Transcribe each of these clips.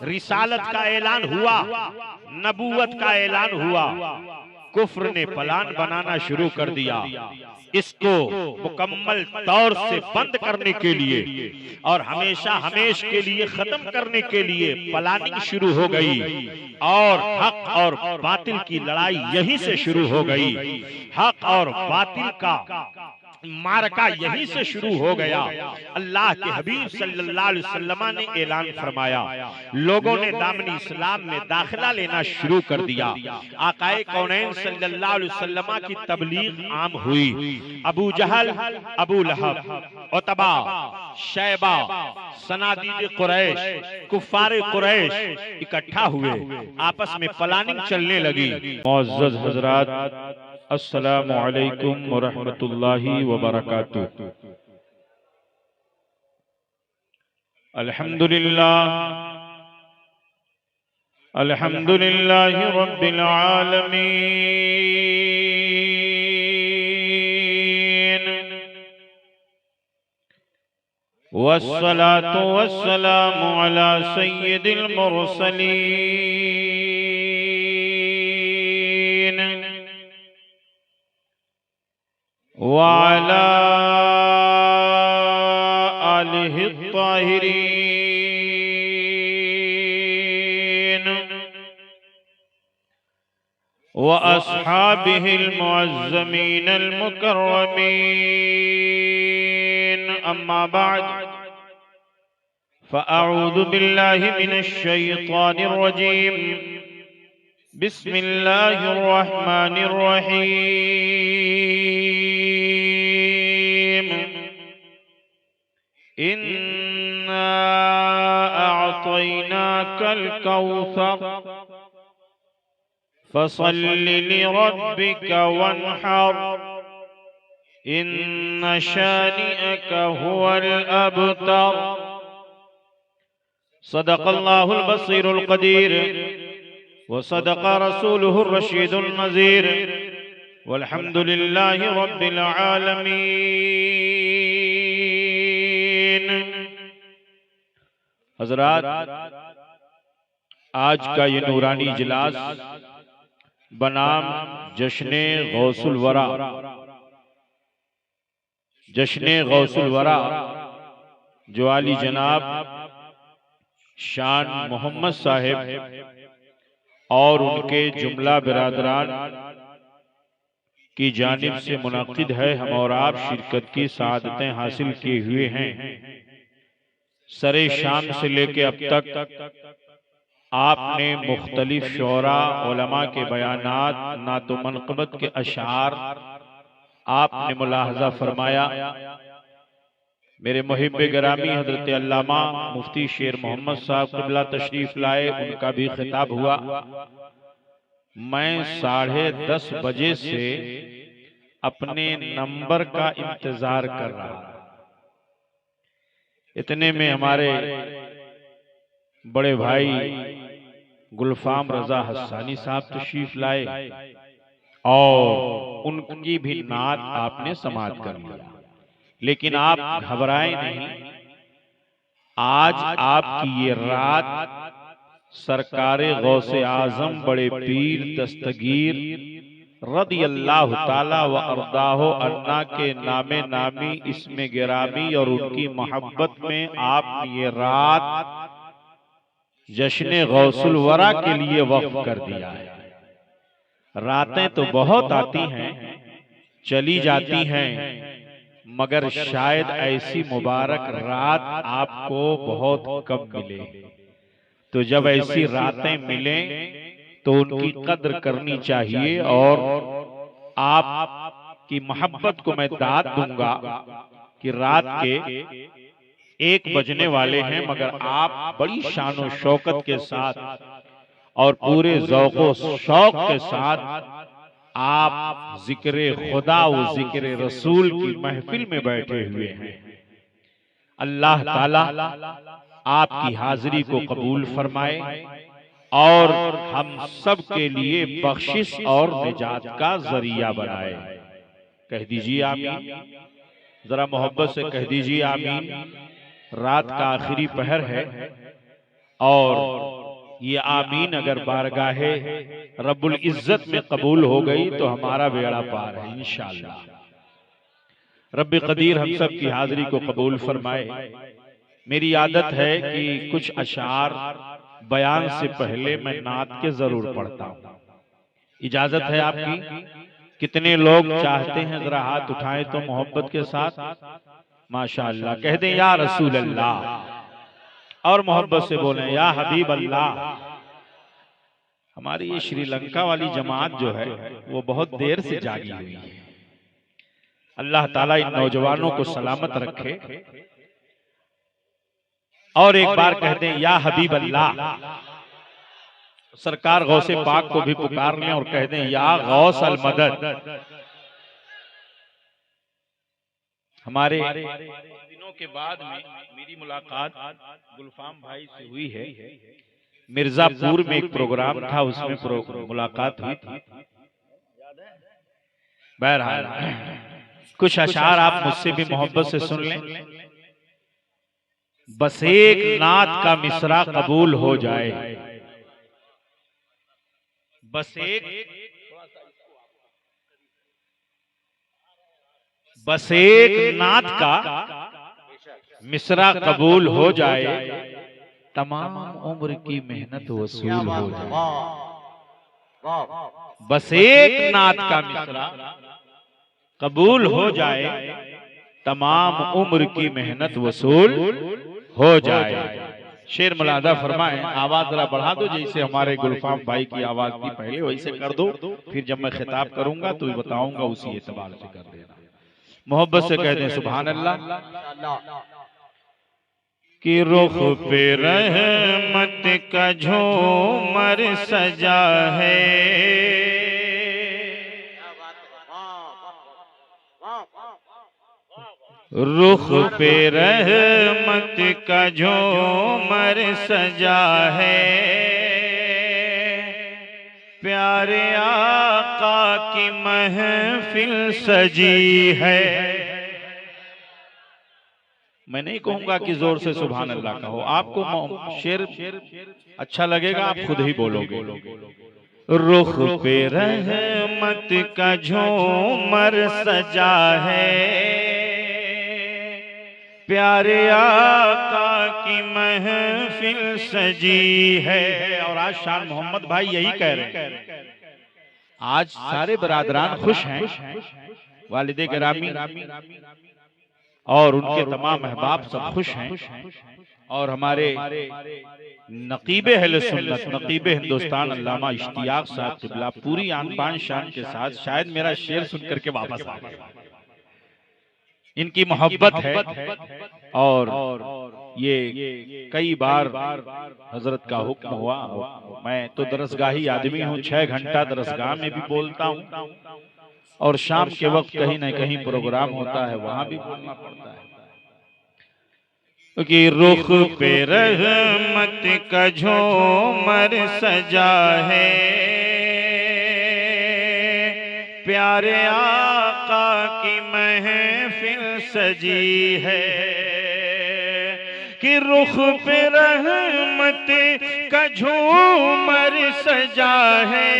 रिसालत का ऐलान हुआ, नबूवत का ऐलान हुआ, कुफ्र ने प्लान बनाना शुरू कर दिया इसको मुकम्मल तौर से बंद करने के लिए और हमेशा हमेश के लिए खत्म करने के लिए प्लानिंग शुरू हो गई और हक और बातिल की लड़ाई यहीं से शुरू हो गई। हक और बातिल का मारका यहीं से शुरू हो गया। अल्लाह के हबीब सल्लल्लाहु अलैहि वसल्लम ने ऐलान फरमाया, लोगों ने दामनी इस्लाम में दाखिला लेना शुरू कर दिया। आकाए कौनैन सल्लल्लाहु अलैहि वसल्लम की तबलीग आम हुई। अबू जहल, अबू लहब, उतबा, शैबा, सनादीद कुरैश, कुफारे कुरैश इकट्ठा हुए, आपस में प्लानिंग चलने लगी। मुअज़्ज़ज़ हज़रात, अस्सलामु अलैकुम व रहमतुल्लाहि व बरकातुहू। अल्हम्दुलिल्लाह, अल्हम्दुलिल्लाहि रब्बिल आलमीन, वस्सलातु वस्सलामु अला सय्यिदिल मुरसलीन वाला आलिहि त्ताहिरीन व अस्हाबिहिल मुअज़्ज़मीनल मुकर्रमीन। अम्मा बाद, फ़अऊज़ु बिल्लाहि मिनश शैतानिर रजीम। बिस्मिल्लाहिर रहमानिर रहीम। इन्ना अअतैनाकल कौसर फसल्लि लिरब्बिक वन्हर इन्न शानिअक हुवल अबतर। सदक़ल्लाहुल बसीरुल क़दीर व सदक़ रसूलुहुर रशीदुल नज़ीर वल्हम्दुलिल्लाहि रब्बिल आलमीन। हज़रात, आज का ये नूरानी इजलास बनाम जश्ने गौसुल वरा, जश्ने गौसुल वरा जो आली जनाब शान मोहम्मद साहिब और उनके जुमला बिरादरान की जानिब से मुनक़िद है। हम और आप शिरकत की सादतें हासिल किए हुए हैं। सरे शाम से लेके अब तक आपने मुख्तलिफ शोरा उलमा के बयानात, नातो मनक़बत के अशार आपने मुलाहजा फरमाया। मेरे मुहिब्बे गिरामी हजरत अल्लामा मुफ्ती शेर मोहम्मद साहब क़िबला तशरीफ लाए, उनका भी खिताब हुआ। मैं 10:30 बजे से अपने नंबर का इंतजार कर रहा। इतने में हमारे बड़े भाई गुलफाम रजा हस्सानी साहब तशरीफ लाए और उनकी भी नात आपने समाअत कर लिया। लेकिन आप घबराए नहीं, आज आपकी ये रात सरकारे गौसे आजम बड़े पीर दस्तगीर रदियल्लाहु ताला व अर्दाहो अन्ना के नामे नामी इसमें गिरामी और उनकी मोहब्बत में आपने ये रात जश्ने गौसुल वरा के लिए वक्फ कर दिया है। रातें तो बहुत आती हैं, चली जाती हैं, मगर शायद ऐसी मुबारक रात आपको बहुत कम मिले। तो जब ऐसी रातें मिलें तो उनकी कद्र करनी चाहिए और आपकी मोहब्बत को मैं दाद दूंगा कि रात के 1 बजने वाले हैं, मगर आप बड़ी शानो शौकत के साथ और पूरे ज़ौक़ो शौक के साथ आप जिक्र खुदा व जिक्र रसूल की महफिल में बैठे हुए हैं। अल्लाह ताला आपकी हाजिरी को कबूल फरमाए और हम सब के लिए बख्शिश और निजात का जरिया बनाए। कह दीजिए आमीन, जरा मोहब्बत से कह दीजिए आमीन। रात का आखिरी पहर है और ये आमीन अगर बारगाहे रब्बुल इज्जत में कबूल हो गई तो हमारा बेड़ा पार है इंशाअल्लाह। रब्बे कदीर हम सब की हाजिरी को कबूल फरमाए। मेरी आदत है कि कुछ अशार बयान से पहले मैं नात के जरूर पढ़ता हूँ। इजाजत है आपकी? कितने लोग चाहते हैं जरा हाथ उठाएं तो मोहब्बत के साथ माशाअल्लाह कह दें या रसूल अल्लाह, और मोहब्बत से बोलें या हबीब अल्लाह। हमारी ये श्रीलंका वाली जमात जो है वो बहुत देर से जागी हुई है। अल्लाह ताला इन नौजवानों को सलामत रखे। और एक बार कह दें या हबीब अल्लाह। सरकार गौसे पाक को भी पुकार लें और कह दें या गौस अल मदद। हमारे दिनों के बाद में मेरी मुलाकात गुलफाम भाई से हुई है। मिर्जापुर में एक प्रोग्राम था, उसमें मुलाकात हुई थी। बहरहाल कुछ अशार आप मुझसे भी मोहब्बत से सुन लें। बस एक नात का मिसरा कबूल हो जाए, बस एक नात का मिसरा कबूल हो जाए, तमाम उम्र की मेहनत वसूल हो जाए। बस एक नात का मिसरा कबूल हो जाए, तमाम उम्र की मेहनत वसूल हो जाए। शेर मुलादा फरमाए। आवाज जरा बढ़ा दो, जैसे हमारे गुलफाम भाई की आवाज थी पहले वैसे कर दो। फिर जब मैं खिताब करूंगा तो बताऊंगा, उसी एतबार से कर देना। मोहब्बत से कह दें सुभान अल्लाह। कि रुख पे रहमत का झूमर सजा है, रुख पे रहमत का झूमर सजा है, प्यारे आका की महफिल सजी है। मैं नहीं कहूंगा कि जोर से सुभान अल्लाह कहो, आपको शेर अच्छा लगेगा, आप खुद ही बोलोगे। रुख पे रहमत का झूमर सजा है, प्यारे आका की महफिल सजी है। और आज शान मोहम्मद भाई यही कह रहे हैं। आज सारे बरादरान खुश हैं, वालिदे गिरामी और उनके तमाम अहबाब सब खुश हैं। और हमारे नकीबे अहले सुन्नत, नकीबे हिंदुस्तान अल्लामा इश्तियाक साहब क़िबला पूरी आन बान शान के साथ शायद मेरा शेर सुन करके वापस आ गए। इनकी मोहब्बत है। और ये कई बार हजरत का हुक्म हुआ। मैं तो दरसगाही आदमी हूँ, 6 घंटा दरसगाह में भी बोलता हूँ और शाम के वक्त कहीं न कहीं प्रोग्राम होता है, वहां भी बोलना पड़ता है। कि रुख पे रहमत का झूमर सजा है, प्यारे आका की महफिल सजी है। कि रुख पे रहमत का झूमर सजा है,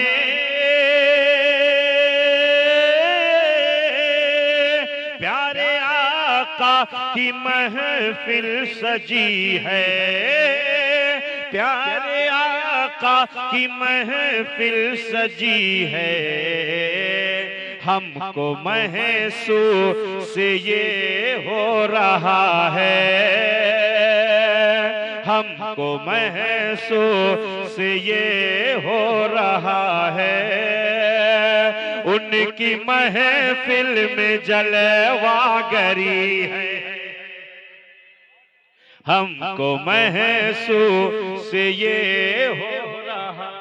प्यारे आका की महफिल सजी है, प्यारे आका की महफिल सजी है। हमको महसूस ये हो रहा है, हमको महसूस ये हो रहा है, उनकी महफिल में जलवागरी है। हमको महसूस ये हो रहा,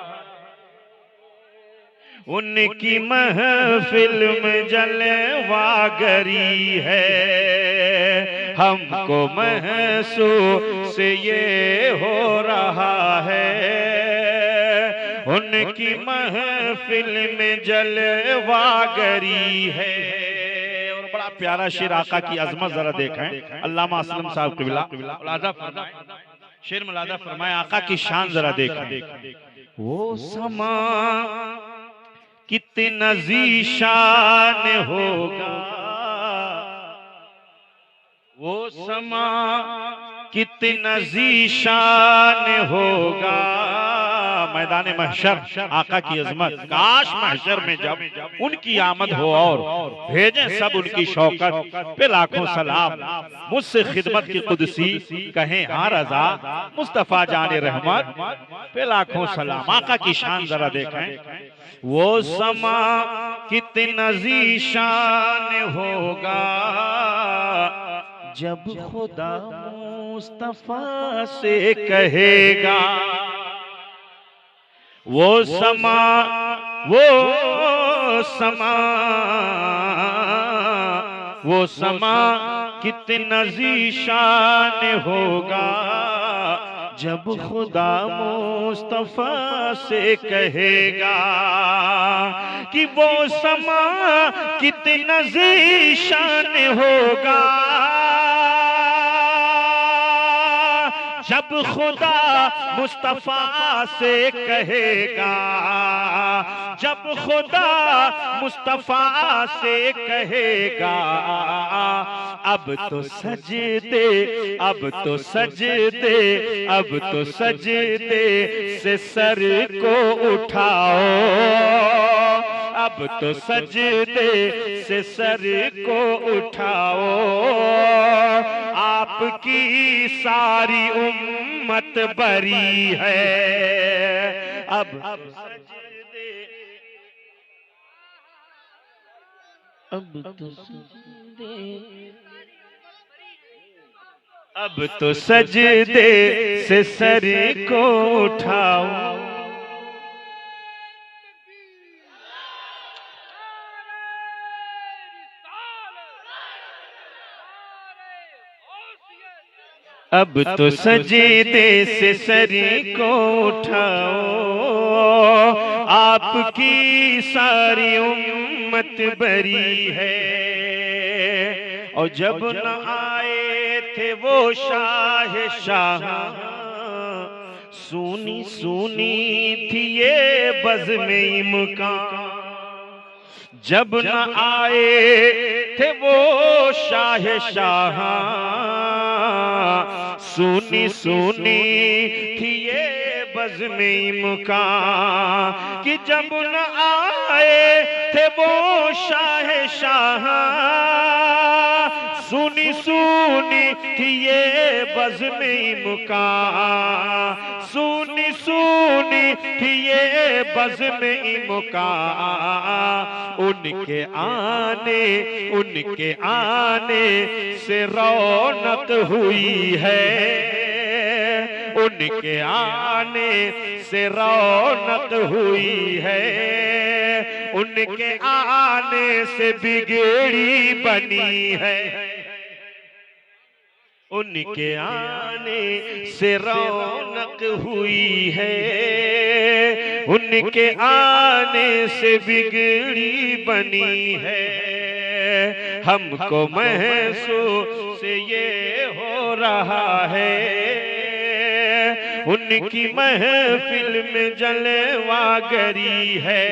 उनकी महफिल में जलवागरी है। हमको महसूस ये हो रहा है, उनकी महफिल में जलवागरी है। और बड़ा प्यारा शेर आका की अजमत जरा देखें। अल्लामा असलम साहब क़िबला शेर मुलादा फरमाया, आका की शान जरा देखें। वो समा कितना ज़ीशान होगा, वो समा कितना ज़ीशान होगा। मैदान महशर आका की अजमत, काश महशर में जब उनकी आमद हो और भेजें सब उनकी शौकत पे लाखों सलाम। मुझसे खिदमत की कुदसी कहें हाँ रजा, मुस्तफा जाने रहमत पे लाखों सलाम। आका की शान जरा देखें। वो समा कितना ज़ीशान होगा, जब खुदा मुस्तफा से कहेगा। वो समा, वो समा, वो समा कितना ज़ीशान होगा, जब खुदा मुस्तफा से कहेगा कि वो समा कितना ज़ीशान होगा, जब खुदा मुस्तफा से कहेगा। जब खुदा मुस्तफा से कहेगा, अब तो सजदे, अब तो सजदे, अब तो सजदे से सर को उठाओ, अब तो सजदे से सर को उठाओ। आपकी सारी उम्मत बरी है, अब सजदे, अब तो सजदे, अब तो सजदे से सर को उठाओ। अब तो सजदे से सर को उठाओ, आपकी सारी उम्मत बरी है। और जब न आए थे वो शाह शाह, सुनी सुनी थी ये बज़्म इमकान। जब न आए थे वो शाह शाह, सुनी सुनी थी ये बज़्म इमकान। कि जब न आए थे वो शाह शाह, सुनी सुनी थी ये बज़्म इमकान। सुनी सुनी थी ये बज़्म इमकान। उनके आने, उनके आने से रौनक हुई है, उनके आने से रौनक हुई है। उनके आने से बिगड़ी बनी है, उनके आने से रौनक हुई है। उनके आने से बिगड़ी बनी है। हमको महसूस ये हो रहा है, उनकी महफिल में जलवागरी है।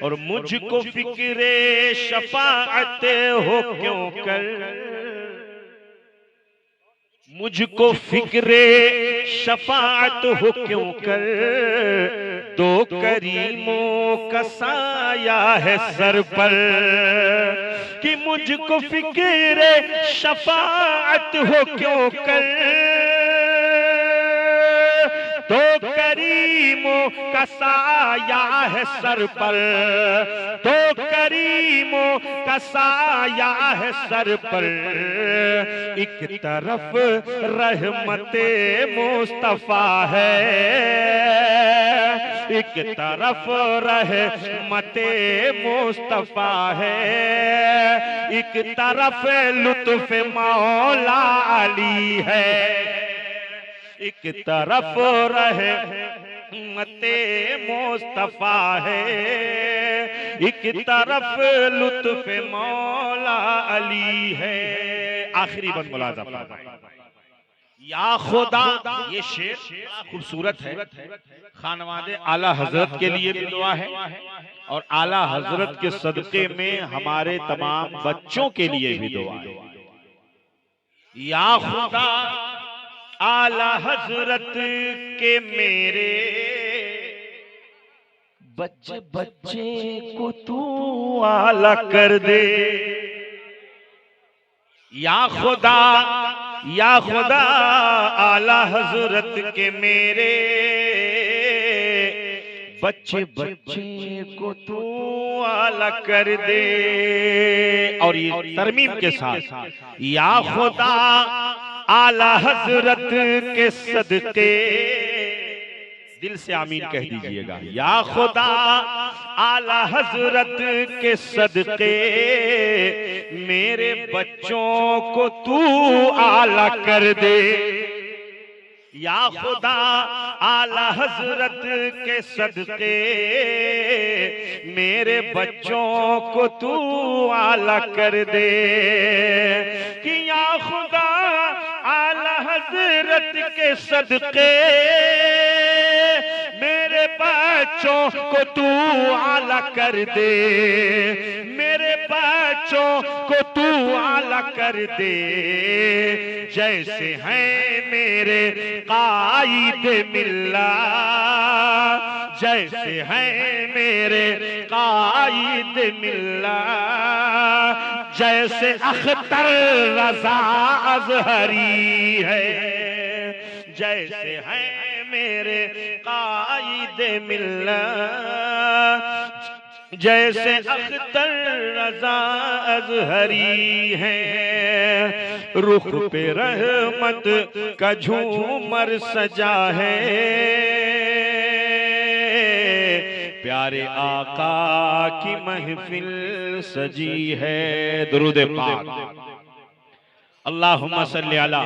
और मुझको फिक्रे शफाअत हो क्यों कर, मुझको फिक्रे शफाअत हो क्यों कर। दो करीमों का साया है सर पर, कि मुझको फिक्रे शफाअत हो क्यों कर। दो करीमों का साया है सर पर, दो करीमों का साया है सर पर। एक तरफ रहमते मुस्तफा है, एक तरफ रहमते मुस्तफा है, एक तरफ लुत्फ मौला अली है। एक तरफ रहमते मुस्तफा है, एक तरफ लुत्फ मौला अली है। आखिरी बंद मुलाजा फरमाएं। या खुदा, ये शेर खूबसूरत है। खानवादे आला हजरत के लिए भी दुआ है और आला हजरत के सदके में हमारे तमाम बच्चों के लिए भी दुआ है। या खुदा आला हजरत के मेरे बच्चे बच्चे को तू आला कर दे। या खुदा आला हजरत के मेरे बच्चे बच्चे को तू आला कर दे। और ये तरमीम के साथ, या खुदा आला हजरत के सदके, दिल से आमीन कह दीजिएगा। या खुदा आला हजरत के सदके मेरे बच्चों को तू आला कर दे। या खुदा आला हजरत के सदके मेरे बच्चों को तू आला कर दे। कि या खुदा आला हजरत के सदके मेरे बच्चों को तू आला कर दे। मेरे बच्चों को तू आला कर दे। जैसे हैं मेरे कायद मिल्लत, जैसे हैं मेरे कायद मिल्लत, जैसे अख्तर रजा अजहरी है, जैसे हैं मेरे कायद मिल्लत, जैसे अख्तर रजा अजहरी है। रुख पे रहमत का झूमर सजा है, प्यारे आका की महफिल सजी है। दुरूद पाक। अल्लाहुम्मा सल्ली अला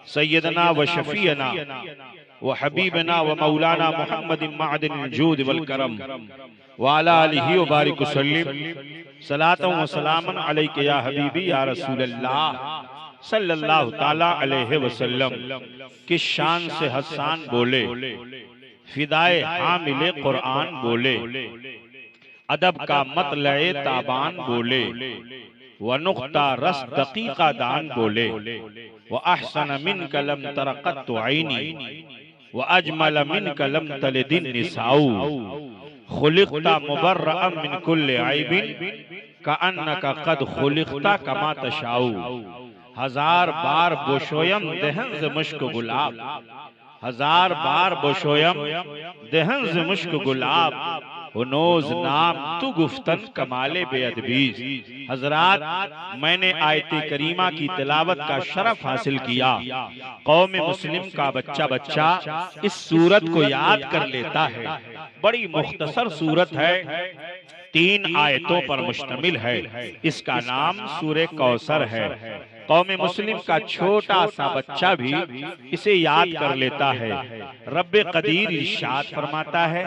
सय्यदना व शफीअना व हबीबना व मौलाना मुहम्मद मअदिनिल जूद वल करम व अला आलिहि व बारिक वसल्लिम सलातन व सलामन अलैका या हबीबी या रसूलल्लाह सल्लल्लाहु ताला अलैहि वसल्लम। किस शान से हसन बोले, फिदाए हामिले कुरान बोले, अदब का मतलए ताबान बोले, व नुक्ता रस दकीका दान बोले, व अहसन मिन कलम तरक़त ऐनी, व अजमल मिन कलम तलदिन निसाऊ, खुलिक़ता मुबर्रअम मिन कुल्लि ऐबिन कअन्नका क़द खुलिक़ता कमा तशाऊ। हजार बार बोशोयम दहन ज़ मुश्क गुलाब, हजार बार बोशोयम दहन ज़ मुश्क गुलाब, नोज नाम तू गुफ्तन कमाले बेअदबीज। हजरात, मैंने आयते करीमा की तिलावत का शरफ हासिल किया। कौम मुस्लिम का बच्चा बच्चा इस सूरत को याद कर लेता है। बड़ी मुख्तसर सूरत है, 3 आयतों पर मुश्तमिल है। इसका नाम सूरे कौसर है। कौम मुस्लिम का छोटा सा बच्चा भी इसे याद कर लेता है। रब्बे कदीर इरशाद फरमाता है,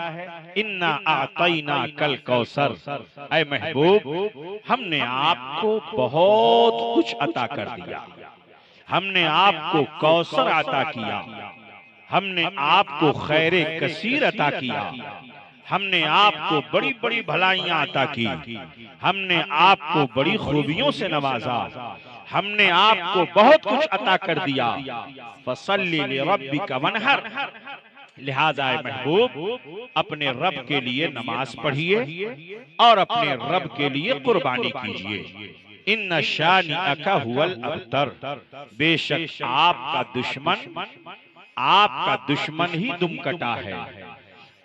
इन्ना आतैना कल कौसर, ऐ महबूब हमने आपको बहुत कुछ अता कर दिया, हमने आपको कौसर अता किया, हमने आपको खैरे कसीर अता किया, हमने आपको बड़ी बड़ी भलाइयां अता की, हमने आपको बड़ी खूबियों से नवाजा, हमने आपको बहुत कुछ अता कर दिया। फसल्ली लिरब्बिका वनहर, लिहाजा महबूब अपने रब के लिए नमाज पढ़िए और अपने रब के लिए कुर्बानी कीजिए। इन्ना शानिअका हुवल अबतर, बेशक आपका दुश्मन ही दुमकटा है,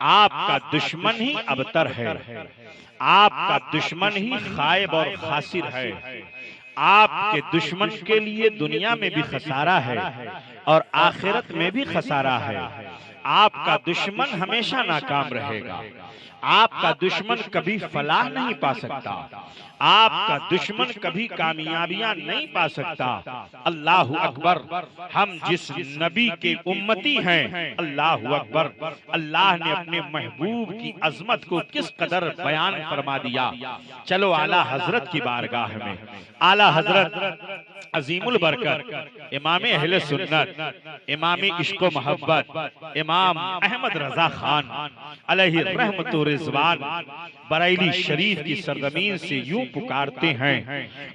आपका दुश्मन ही अबतर है, आपका दुश्मन ही खायब और खासिर है। आपके दुश्मन के लिए दुनिया में भी खसारा है और आखिरत में भी खसारा है। आपका दुश्मन हमेशा नाकाम रहेगा, आपका दुश्मन कभी फलाह नहीं पा सकता, आपका दुश्मन कभी कामयाबियां नहीं पा सकता। अल्लाहु अकबर, हम जिस नबी के उम्मती हैं, अल्लाहु अकबर, अल्लाह ने अपने महबूब की अजमत को किस कदर बयान फरमा दिया। चलो आला हजरत की बारगाह में, आला हजरत अजीमुल बरकत, इमाम अहले सुन्नत, इमाम इश्क़ो मोहब्बत, इमाम अहमद रजा खान अलैहि रहमतु रिज़वान बरेली शरीफ की सरजमीन से यूं पुकारते हैं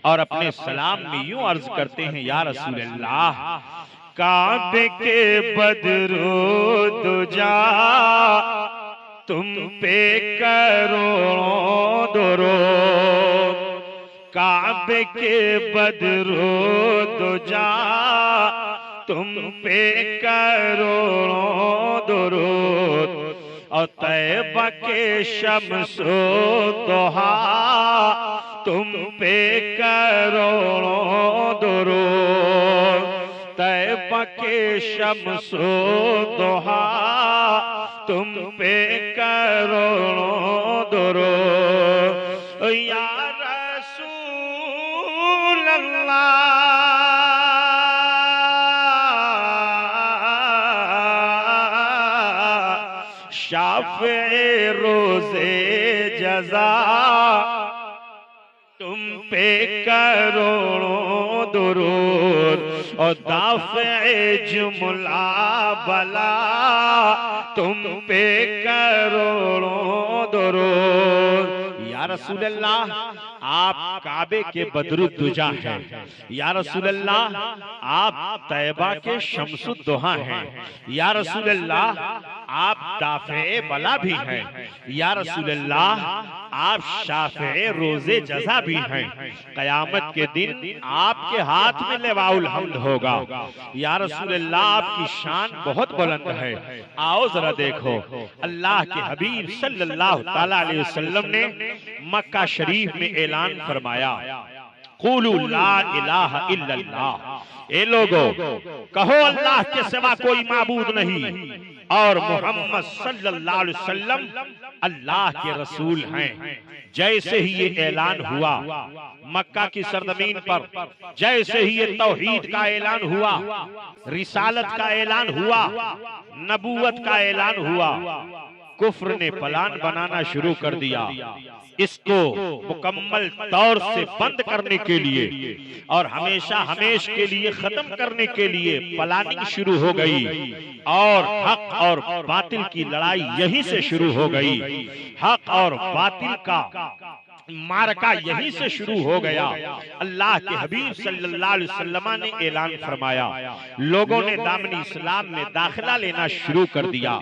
और अपने सलाम में यूं अर्ज करते हैं, या रसूल अल्लाह, काबे के बदरो दुजा तुम पे करोड़ों दुरूद, काबे के बदरो दुजा तुम पे करोड़ों दुरूद, और तैबा के शम्सो दोहा तुम पे करोड़ों दुरूद, तैबा के शम्सो दोहा तुम पे करोड़ों दुरूद। या रसूल अल्लाह, शाफ़े रोज़े जज़ा तुम पे करोड़ों दुरूद, और दाफ़े जुमला बला तुम पे करोड़ों दुरूद। या रसूल अल्लाह, आप काबे के बदरुद्दुजा हैं। या रसूल अल्लाह, आप तैबा के शम्सुद्दोहा हैं। या रसूल अल्लाह, आप दाफ़े बला भी हैं। या रसूल अल्लाह, आप शाफ़े रोज़े जज़ा भी हैं। क़यामत के दिन आपके हाथ में लिवाउल हम्द होगा। या रसूल अल्लाह, आपकी शान बहुत बुलंद है। आओ जरा देखो, अल्लाह के हबीब सल्लल्लाहु तआला अलैहि वसल्लम ने मक्का शरीफ में ऐलान फरमाया, क़ूलू ला इलाहा इल्लल्लाह, ए लोगो कहो अल्लाह के सिवा कोई माबूद नहीं और मोहम्मद सल्लल्लाहु अलैहि वसल्लम अल्लाह के रसूल हैं। जैसे ही ये ऐलान हुआ मक्का की सरजमीन पर, जैसे ही ये तौहीद का ऐलान हुआ, रिसालत का ऐलान हुआ, नबूवत का ऐलान हुआ, कुफ्र ने प्लान बनाना शुरू कर दिया। इसको मुकम्मल तौर से बंद करने के लिए और हमेशा हमेश के लिए खत्म करने के लिए प्लानिंग शुरू हो गई और हक और बातिल की लड़ाई यहीं से शुरू हो गई। हक और बातिल का मारका यहीं से शुरू हो गया। अल्लाह के हबीब सल्लल्लाहु अलैहि वसल्लम ने ऐलान फरमाया, लोगों ने दामन इस्लाम में दाखिला लेना शुरू कर दिया।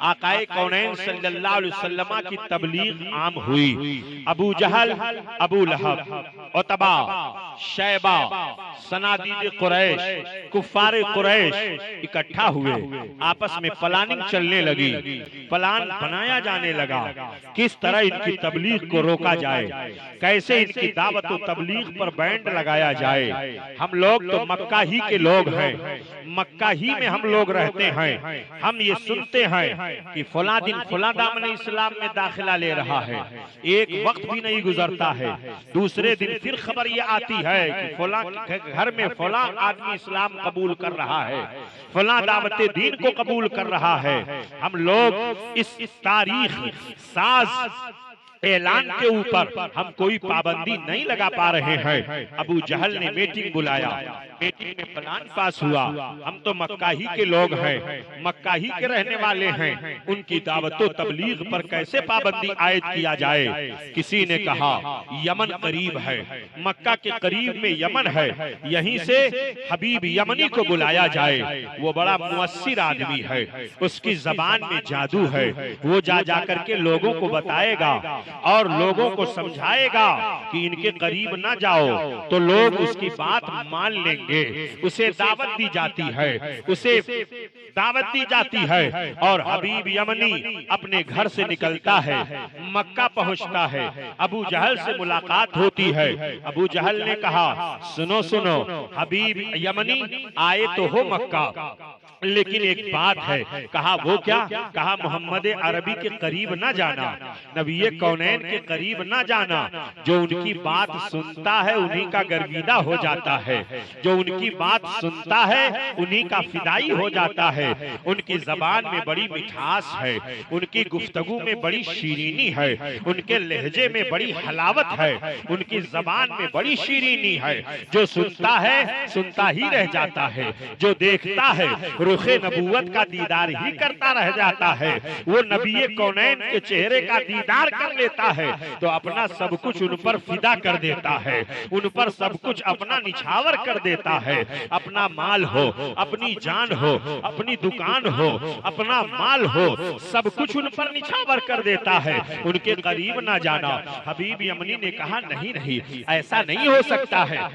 आकाए कौनैन सल्लल्लाहु अलैहि वसल्लम की तबलीग आम हुई। अबू जहल, अबू लहब, उतबा, शैबा, सनादीद कुरैश, कुफ्फार कुरैश इकट्ठा हुए, आपस में प्लानिंग चलने लगी। प्लान बनाया जाने लगा किस तरह इनकी तबलीग को रोका जाए, कैसे इनकी दावत और तबलीग पर बैंड लगाया जाए। हम लोग तो मक्का ही के लोग हैं, मक्का ही में हम लोग रहते हैं। हम ये सुनते हैं कि फला दिन फला दामन इस्लाम में दाखिला ले रहा है, एक वक्त भी नहीं गुजरता है, दूसरे दिन फिर खबर ये आती है कि फला घर में फला आदमी इस्लाम कबूल कर रहा है, फला दावत दीन को कबूल कर रहा है। हम लोग इस तारीख साज ऐलान के ऊपर हम कोई पाबंदी नहीं लगा पा रहे हैं। अबू जहल ने मीटिंग बुलाया, मीटिंग में प्लान पास हुआ। हम तो मक्का ही के लोग हैं, मक्का ही के रहने वाले हैं, उनकी दावत तबलीग पर कैसे पाबंदी आयद किया जाए। किसी ने कहा यमन करीब है, मक्का के करीब में यमन है, यहीं से हबीब यमनी को बुलाया जाए। वो बड़ा मुअस्सिर आदमी है, उसकी जबान में जादू है, वो जा जाकर के लोगों को बताएगा और लोगों को समझाएगा कि इनके करीब ना जाओ, तो लोग उसकी बात मान लेंगे। उसे दावत दी जाती है, उसे दावत दी जाती है और हबीब यमनी अपने घर से निकलता है, मक्का पहुंचता है। अबू जहल से मुलाकात होती है। अबू जहल ने कहा सुनो सुनो, हबीब यमनी आए तो हो मक्का, लेकिन एक बात है, कहा वो क्या? कहा मोहम्मद अरबी के करीब ना जाना, नबी कौनैन के करीब ना जाना। जो उनकी बात सुनता है उन्हीं का गर्विदा हो जाता है, जो उनकी बात सुनता है उन्हीं का फिदाई हो जाता है। उनकी जबान में बड़ी मिठास है, उनकी गुफ्तगू में बड़ी शीरीनी है, उनके लहजे में बड़ी हलावत है, उनकी जबान में बड़ी शीरीनी है। जो सुनता है सुनता ही रह जाता है, जो देखता है रुखे नबूवत का दीदार ही करता रह जाता है। वो नबी कौनैन के चेहरे का दीदार कर लेता है तो अपना सब कुछ उन पर फिदा कर देता है, उन पर सब कुछ अपना निछावर कर देता है। अपना माल हो, अपनी जान हो, अपनी दुकान हो, अपना माल हो, सब कुछ उन पर निछावर कर देता है। उनके करीब ना जाना। हबीब यमनी ने कहा नहीं नहीं, ऐसा नहीं हो सकता है,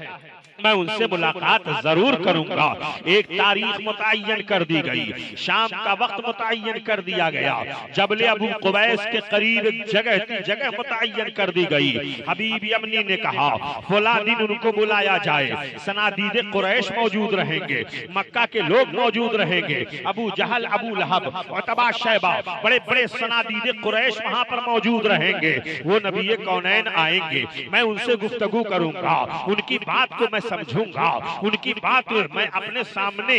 मैं उनसे मुलाकात जरूर करूंगा। एक तारीख मुतय्यन कर दी गई, शाम का वक्त मुतय्यन कर दिया गया, जबले अबू कुबैस के करीब जगह मुतय्यन कर दी गई। हबीब यमनी ने कहा फला दिन उनको बुलाया जाए, सनादीदे कुरैश मौजूद रहेंगे, मक्का के लोग मौजूद रहेंगे, अबू जहल, अबू लहब, उतबा, शैबा, बड़े बड़े सनादीदे कुरैश वहां पर मौजूद रहेंगे। वो नबी कौनैन आएंगे, मैं उनसे गुफ्तगू करूंगा, उनकी बात को मैं समझूंगा, उनकी बात मैं अपने सामने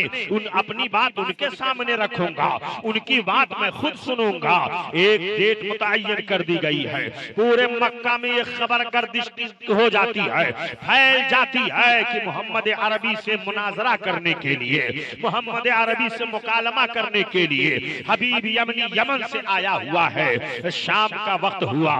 अपनी बात उनके सामने रखूंगा, उनकी बात मैं खुद सुनूंगा। एक डेट मुतय्यन कर दी गई है, पूरे मक्का में एक खबर गर्दिश हो जाती है, फैल जाती है कि मोहम्मद अरबी से मुनाजरा करने के लिए, मोहम्मद अरबी से मुकालमा करने के लिए हबीब यमनी यमन से आया हुआ है। शाम का वक्त हुआ,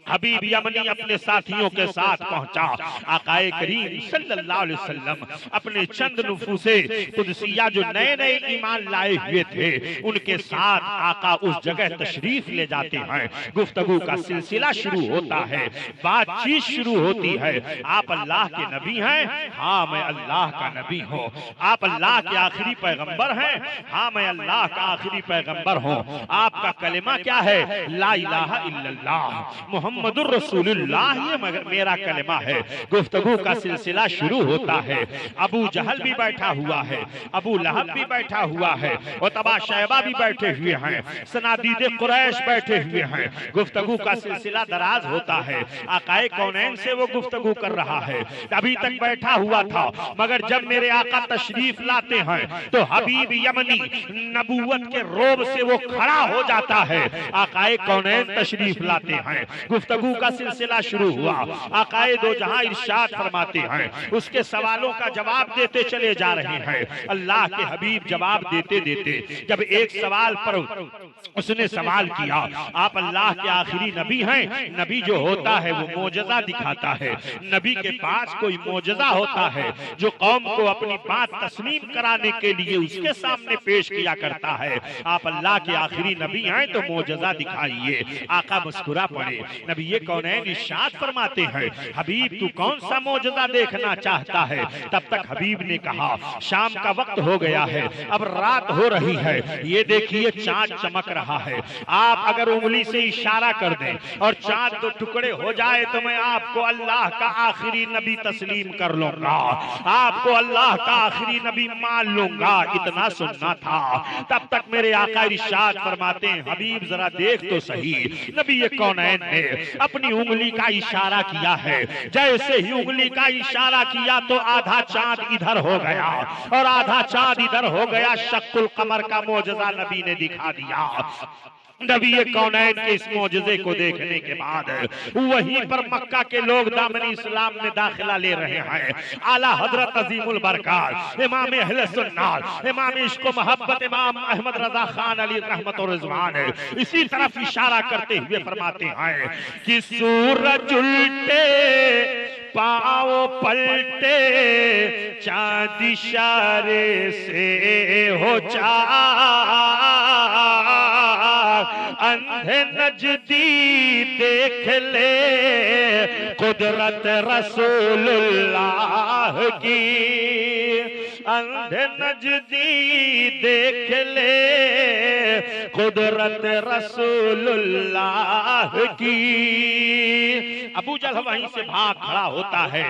हबीब यमनी अपने साथियों के साथ पहुंचा। आकाए करीम सल्लल्लाहु अलैहि वसल्लम अपने चंद नुफूसे कुदसिया जो नए नए ईमान लाए हुए थे उनके साथ आका उस जगह तशरीफ ले जाते हैं। गुफ्तगू का सिलसिला शुरू होता है, बातचीत शुरू होती है। आप अल्लाह के नबी हैं? हाँ मैं अल्लाह का नबी हूँ। आप अल्लाह के आखिरी पैगंबर हैं? हाँ मैं अल्लाह का आखिरी पैगंबर हूँ। आपका कलिमा क्या है? ला इलाहा इल्लल्लाह मुहम्मदुर रसूलुल्लाह, ये मेरा कलिमा है। गुफ्तगू का सिलसिला शुरू होता है। अबू जहल भी बैठा हुआ है, अबू लहब भी बैठा हुआ है, उतबा शैबा भी बैठे हुए हैं, सनादीदे कुरैश बैठे हुए हैं। गुफ्तगू का सिलसिला दराज होता है। आकाए कौनैन से वो गुफ्तगू कर रहा है, अभी तक बैठा हुआ था, मगर जब मेरे आका तशरीफ लाते हैं तो हबीब यमनी नबूवत के रोब से वो खड़ा हो जाता है। आकाए कौनैन तशरीफ लाते हैं, गुफ्तगू का सिलसिला शुरू हुआ। आकाए दो जहां इरशाद फरमाते हैं, उसके सवालों का जवाब देते चले जा रहे हैं। अल्लाह के हबीब जवाब देते देते जब एक सवाल पर उसने सवाल किया, आप अल्लाह के आखिरी नबी हैं, नबी जो होता है वो मोजज़ा दिखाता है, नबी के पास कोई मोजज़ा होता है जो कौम को अपनी बात तस्लीम कराने के लिए उसके सामने पेश किया करता है। आप अल्लाह के आखिरी नबी हैं तो मोजज़ा दिखाइए। आका मुस्कुरा पड़े। नबी कौनैन इरशाद फरमाते हैं, हबीब तू कौन सा मोजज़ा देखना चाहता है? तब तक हबीब ने कहा शाम का वक्त हो गया है, अब रात हो रही है, ये देखिए चांद चमक रहा है। आप अगर उंगली से इशारा कर दें और चांद दो टुकड़े हो जाए तो मैं आपको अल्लाह का आखिरी नबी तस्लीम कर लूंगा, आपको अल्लाह का आखिरी नबी मान लूंगा। इतना सुनना था। तब तक मेरे आका इरशाद फरमाते हैं, हबीब जरा देख तो सही। नबी कौनैन ने अपनी उंगली का इशारा किया है, जैसे ही उंगली का इशारा किया तो आधा चांद इधर हो गया और आधा चांद इधर हो गया। शक्कुल कमर का मोजज़ा नबी ने दिखा दिया। नबी कौनैन के इस मोजज़े को देखने के बाद वहीं पर मक्का के लोग दामनी इस्लाम में दाखिला ले रहे हैं। आला हजरत अजीमुल बरकात इमाम अहले सुन्नत, इमाम इश्क व मोहब्बत, इमाम अहमद रजा खान अली रहमत और रिजवान इसी तरफ इशारा करते हुए फरमाते हैं कि सूरज उल्टे पाँव पलटे, चांद इशारे से हो चार, अंधे नजदी देख ले कुदरत रसूलुल्लाह की, अंधे नजदी देख ले कुदरत रसूलुल्लाह की। अबू जहल वहीं से भाग खड़ा होता है।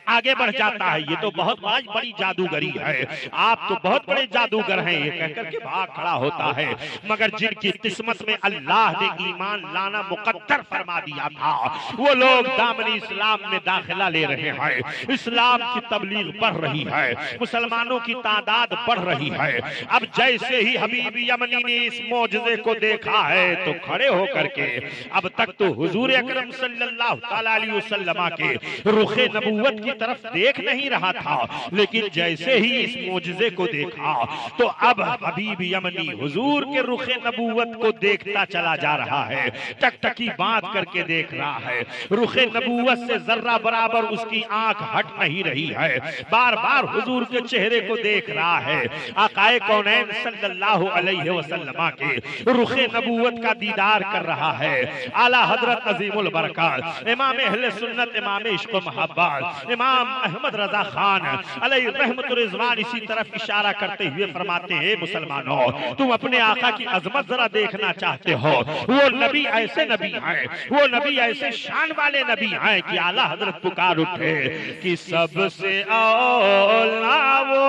आगे बढ़ जाता है, ये तो बहुत बड़ी जादूगरी है, आप तो बहुत बड़े जादूगर हैं, ये कहकर के भाग खड़ा होता है। मगर जिनकी किस्मत में अल्लाह ने ईमान लाना मुकद्दर फरमा दिया था, वो लोग दामनी इस्लाम में दाखिला ले रहे हैं, इस्लाम की तबलीग बढ़ रही है, मुसलमानों की तादाद बढ़ रही है। अब जैसे ही हबीब यमनी ने इस मौजज़े को देखा है तो खड़े होकर के, अब तक तो हुजूर अकरम सल्लल्लाहु अलैहि वसल्लम के रुखे नबूवत की तरफ देख नहीं रहा था, लेकिन जैसे ही इस मौजज़े को देखा तो अब हबीब यमनी हुजूर के रुखे नबूवत को देखता चला जा रहा है, टकटकी बांध करके देख रहा है। रुखे नबूवत से जर्रा बराबर उसकी आंख हट नहीं रही है, बार बार हुजूर के चेहरे को देख रहा है। आकाए कौनैन सल्लल्लाहु अलैहि वसल्लम के रुखे नबूवत का दीदार कर रहा है। आला हजरत अजीमुल बरकत इमाम अहले सुन्नत, इमाम इश्क व मोहब्बत, इमाम अहमद रजा खान अलैहि रहमतुर रिज़वान इसी तरफ इशारा करते हुए फरमाते हैं, मुसलमानों तुम अपने आका की अजमत जरा देखना चाहते हो, वो नबी ऐसे नबी हैं, वो नबी ऐसे शान वाले नबी हैं कि आला हजरत पुकार उठे कि सबसे औला वो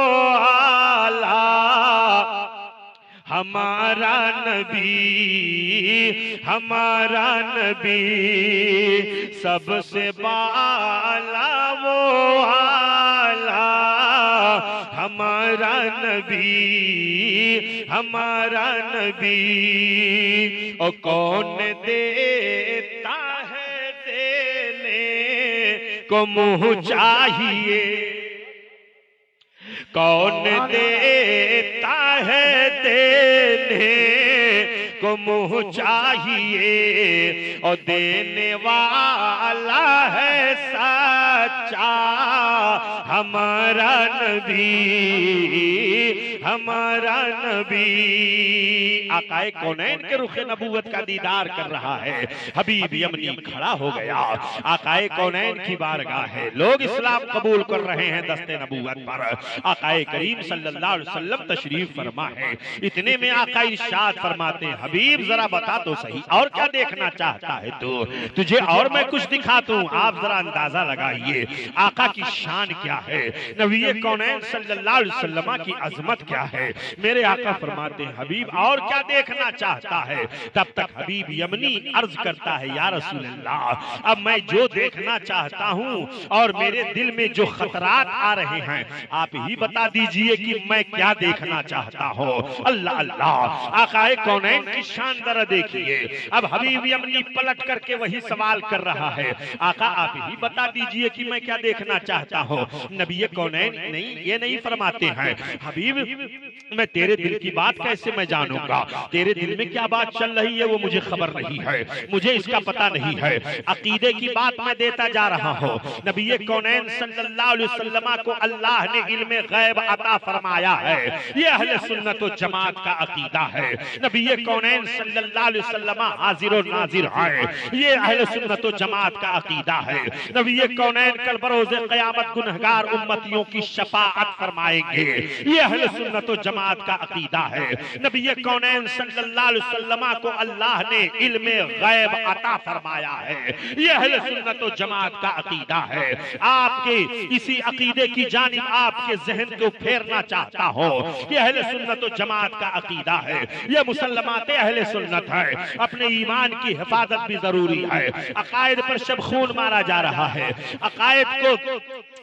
आला हमारा नबी, हमारा नबी सबसे बाला वो आला हमारा नबी, हमारा नबी। और कौन देता है देने को मुँह चाहिए, कौन देता है देने को मुँह चाहिए, और देने वाला है सच्चा हमारा नबी, हमारा नबी। आकाए कौनैन के रुखे नबूवत का दीदार कर रहा है। हबीब यमनी खड़ा हो गया, आकाए कौनैन की बारगाह है, लोग इस्लाम कबूल कर रहे हैं दस्ते नबूवत पर। आकाए करीम सल्लल्लाहु अलैहि वसल्लम तशरीफ फरमा है। इतने में आका इरशाद फरमाते हैं, हबीब जरा बता तो सही और क्या देखना चाहता है तू, तुझे और मैं कुछ दिखा दूं। आप जरा अंदाजा लगाइए आका की शान क्या है, नबी कौनैन सल्लल्लाहु अलैहि वसल्लम की अजमत क्या है। मेरे आका फरमाते हैं, हबीब और क्या देखना चाहता है। तब तक हबीब यमनी अर्ज करता है, या रसूल अल्लाह अब मैं जो देखना चाहता हूँ और मेरे दिल में जो खतरात आ रहे हैं, आप ही बता दीजिए कि मैं क्या देखना चाहता हूँ। अल्लाह अल्लाह, आकाए कौनैन की शान जरा देखिए। अब हबीब यमनी पलट करके वही सवाल कर रहा है, आका आप ही बता दीजिए कि मैं क्या देखना चाहता हूँ। नबी कौनैन नहीं, ये नहीं फरमाते हैं, हबीब मैं तेरे दिल की बात कैसे मैं जानूंगा, तेरे दिल में क्या बात चल रही है वो मुझे खबर नहीं है, मुझे इसका पता नहीं है। अकीदे की बात मैं देता जा रहा हूँ। नबी कौनैन सल्लल्लाहु अलैहि वसल्लम को अल्लाह ने इल्मे गैब अता फरमाया है, ये अहले सुन्नत व जमात का अकीदा है। नबी कौनैन सल्लल्लाहु अलैहि वसल्लम हाजिर और नाजिर है, ये अहले सुन्नत व जमात का अकीदा है। नबी कौनैन कल बरोज़े क़यामत गुनहगार उम्मतियों की शफाअत फरमाएंगे, ये अहले सुन्नत व जमात का अकीदा है। नबी कौनैन सल्लल्लाहु अलैहि वसल्लम को अल्लाह ने इल्मे गैब अता फरमाया है, ये अहले सुन्नत व जमात का अकीदा है। आपके इसी अकीदे की जानिब आपके जहन को फेरना चाहता हो, ये अहले सुन्नत व जमात का अकीदा है, ये मुसलमात अहले सुन्नत है। अपने ईमान की हिफाजत भी जरूरी है। अकायद पर शब खून मारा जा रहा है, अकायद को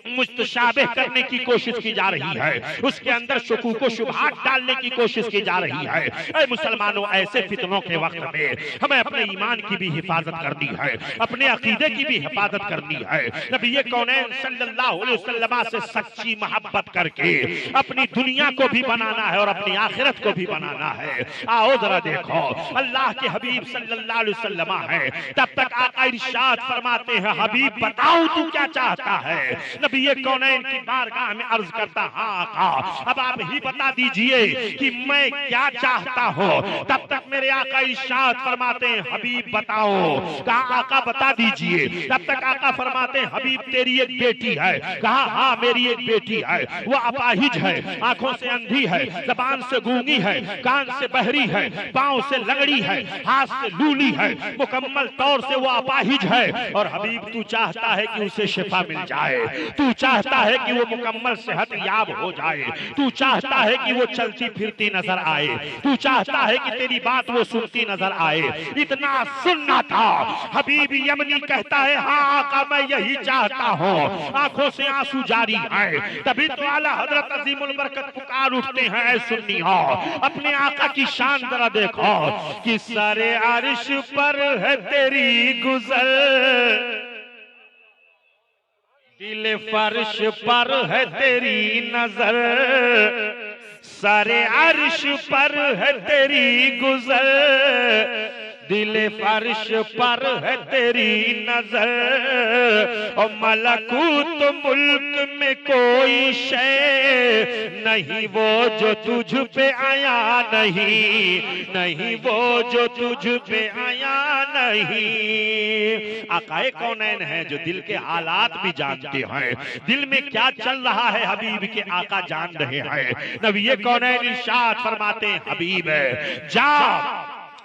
मुस्तशाबिह करने की कोशिश की जा रही है, उसके अंदर शुकूक व शुबहात डालने की कोशिश की जा रही है। ऐ मुसलमानों, ऐसे फितनों के वक्त में हमें अपने ईमान की भी हिफाजत करनी है, अपने अकीदे की भी हिफाजत करनी है। नबी कौनैन सल्लल्लाहु अलैहि वसल्लम से सच्ची मोहब्बत करके अपनी दुनिया को भी बनाना है और अपनी आखिरत को भी बनाना है। आओ जरा देखो, अल्लाह के हबीब सल्लल्लाहु अलैहि वसल्लम है। तब तक आका इरशाद फरमाते हैं, हबीब बताओ तू क्या चाहता है। नबी कौनैन की बारगाह में अर्ज करता, हाँ आका अब आप ही बता दीजिए कि मैं क्या चाहता हूँ। तब तक मेरे आका इरशाद फरमाते हैं हबीब बताओ। कहा आका बता दीजिए। तब तक आका फरमाते हैं हबीब तेरी एक बेटी है। कहा हाँ मेरी एक बेटी है, वो अपाहिज है, आंखों से अंधी है, जबान से गूंगी है, कान से बहरी है, पांव से लंगड़ी है, हाथ से लूली है, मुकम्मल तौर से वो अपाहिज है। और हबीब तू चाहता है कि उसे शिफा मिल जाए, तू चाहता है कि वो मुकम्मल सेहत याब हो जाए, तू चाहता है कि वो चलती फिरती नजर आए, तू चाहता है कि तेरी बात वो सुनती नजर आए। इतना सुनना था। हबीब यमनी कहता है हाँ आका मैं यही चाहता हूँ। आंखों से आंसू जारी है। तभी तो आला हजरत अजीमुल बरकत पुकार उठते हैं ऐ सुन्नी हो, अपने आका की शान जरा देखो कि सारे आरिश पर है तेरी गुजर, दिल फर्श पर है तेरी नजर, सारे अर्श पर है तेरी गुजर, दिल फर्श पर है तेरी नजर। और मलकूत मुल्क में कोई शय नहीं वो जो तुझ पे आया नहीं, नहीं वो जो तुझ पे आया नहीं। आकाए कौनैन है जो दिल के हालात भी जानते हैं, दिल में क्या चल रहा है हबीब के आका जान रहे हैं। नबी कौनैन इरशाद फरमाते हैं हबीब जा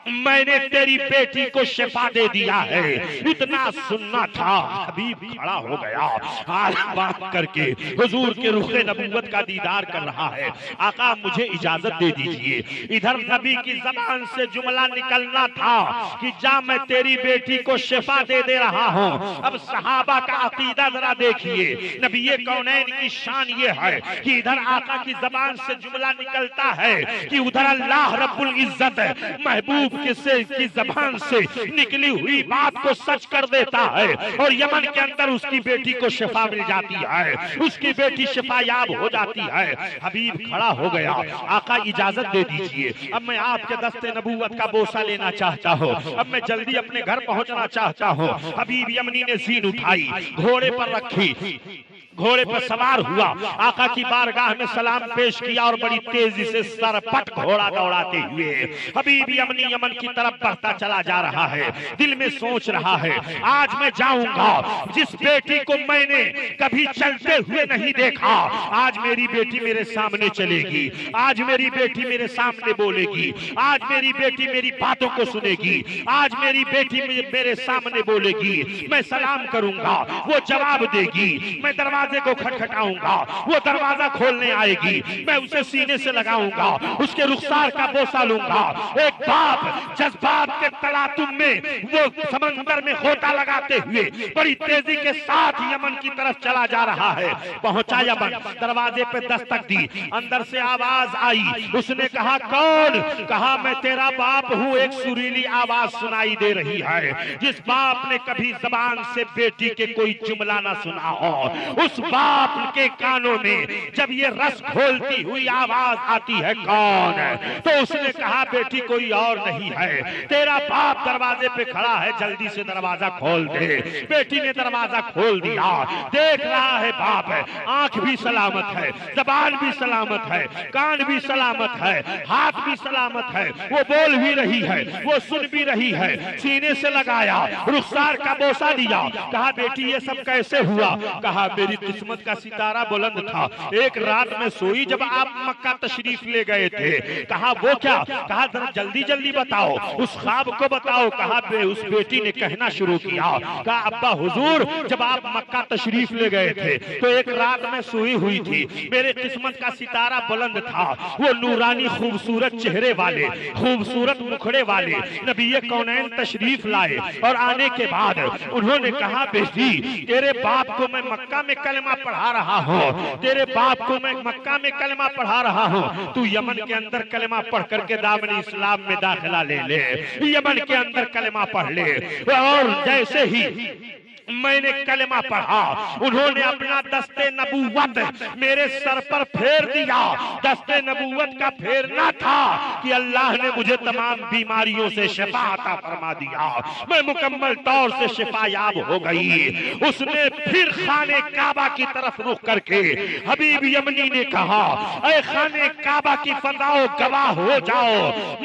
मैंने तेरी बेटी को शिफा दे दिया है। इतना सुनना था। हबीब खड़ा हो गया, हाथ बांध करके हुजूर के रुखे नबूवत का दीदार कर रहा है। आका मुझे इजाजत दे दीजिए। इधर नबी की जबान से जुमला निकलना था कि जा मैं तेरी बेटी को शिफा दे रहा हूँ। अब सहाबा का अकीदा जरा देखिए। नबी कौनैन की शान ये है कि इधर आका की जबान से जुमला निकलता है कि उधर अल्लाह रब्बुल इज्जत महबूब की जबान से निकली हुई बात को सच कर देता है और यमन के अंदर उसकी बेटी को शिफा मिल जाती है, उसकी बेटी शिफा याब हो जाती है। हबीब खड़ा हो गया, आका इजाजत दे दीजिए। अब मैं आपके दस्ते नबूवत का बोसा लेना चाहता हूँ, अब मैं जल्दी अपने घर पहुंचना चाहता हूँ। हबीब यमनी ने जीन उठाई, घोड़े पर रखी, घोड़े पर सवार हुआ, आका की बारगाह में सलाम पेश किया और बड़ी तेजी से सरपट घोड़ा दौड़ाते हुए हबीब यमनी यमन की तरफ बढ़ता चला जा रहा है। दिल में सोच रहा है आज मैं जाऊंगा, जिस बेटी को मैंने कभी चलते हुए नहीं देखा, आज मेरी बेटी मेरे सामने चलेगी, आज मेरी बेटी मेरे सामने बोलेगी, आज मेरी बेटी मेरी बातों को सुनेगी, आज मेरी बेटी मेरे सामने बोलेगी। मैं सलाम करूंगा, वो जवाब देगी, मैं दरवाजे को खटखटाऊंगा, वो दरवाजा खोलने आएगी, मैं उसे सीने से लगाऊंगा, उसके रुखसार का बोसा लूंगा। एक बाप जज्बात के तलातुम में वो समंदर में होता लगाते हुए बड़ी तेजी के साथ यमन की तरफ चला जा रहा है। पहुंचा यमन, दरवाजे पे दस्तक दी, अंदर से आवाज आई। उसने कहा कौन? कहा मैं तेरा बाप हूं। एक सुरीली आवाज सुनाई दे रही है। जिस बाप ने कभी जबान से बेटी के कोई जुमला ना सुना हो, उस बाप के कानों में जब ये रस घोलती हुई आवाज आती है कौन? तो उसने कहा बेटी कोई और नहीं है, तेरा बाप दरवाजे पे खड़ा है, जल्दी से दरवाजा खोल दे। बेटी ने दरवाजा खोल दिया, देख रहा है बाप, आंख भी सलामत है, जबान भी सलामत है, कान भी सलामत है, हाथ भी सलामत है, वो बोल भी रही है, वो सुन भी रही है। सीने से लगाया, रुखसार का बोसा दिया, कहा बेटी ये सब कैसे हुआ? कहा मेरी किस्मत का सितारा बुलंद था, एक रात में सोई जब आप मक्का तशरीफ ले गए थे। कहा वो क्या? कहा जरा जल्दी जल्दी बताओ, उस ख्वाब को बताओ। कहा उस बेटी ने कहना शुरू किया, कहा अब्बा हुजूर जब आप मक्का तशरीफ ले गए थे तो एक रात में सोई हुई थी, मेरे किस्मत का सितारा बुलंद था, वो नूरानी खूबसूरत चेहरे वाले, खूबसूरत मुखड़े वाले नबी कौनैन तशरीफ लाए और आने के बाद उन्होंने कहा बेटी तेरे बाप को मैं मक्का में कलमा पढ़ा रहा हूँ, तेरे बाप को मैं मक्का में कलमा पढ़ा रहा हूँ, तू यमन के अंदर कलमा पढ़ करके दामन इस्लाम में दाखिला ले ले, यमन के अंदर कलमा पढ़ ले। और जैसे ही मैंने कलमा पढ़ा, उन्होंने अपना दस्ते नबूवत मेरे सर पर फेर दिया। दस्ते नबूवत का फेरना था कि अल्लाह ने मुझे तमाम बीमारियों से शिफा अता फरमा दिया, मैं मुकम्मल तौर से शिफायाब हो गई। उसने फिर खाने काबा की तरफ रुख करके हबीब यमनी ने कहा, ऐ खाने काबा की फजाओ गवाह हो जाओ,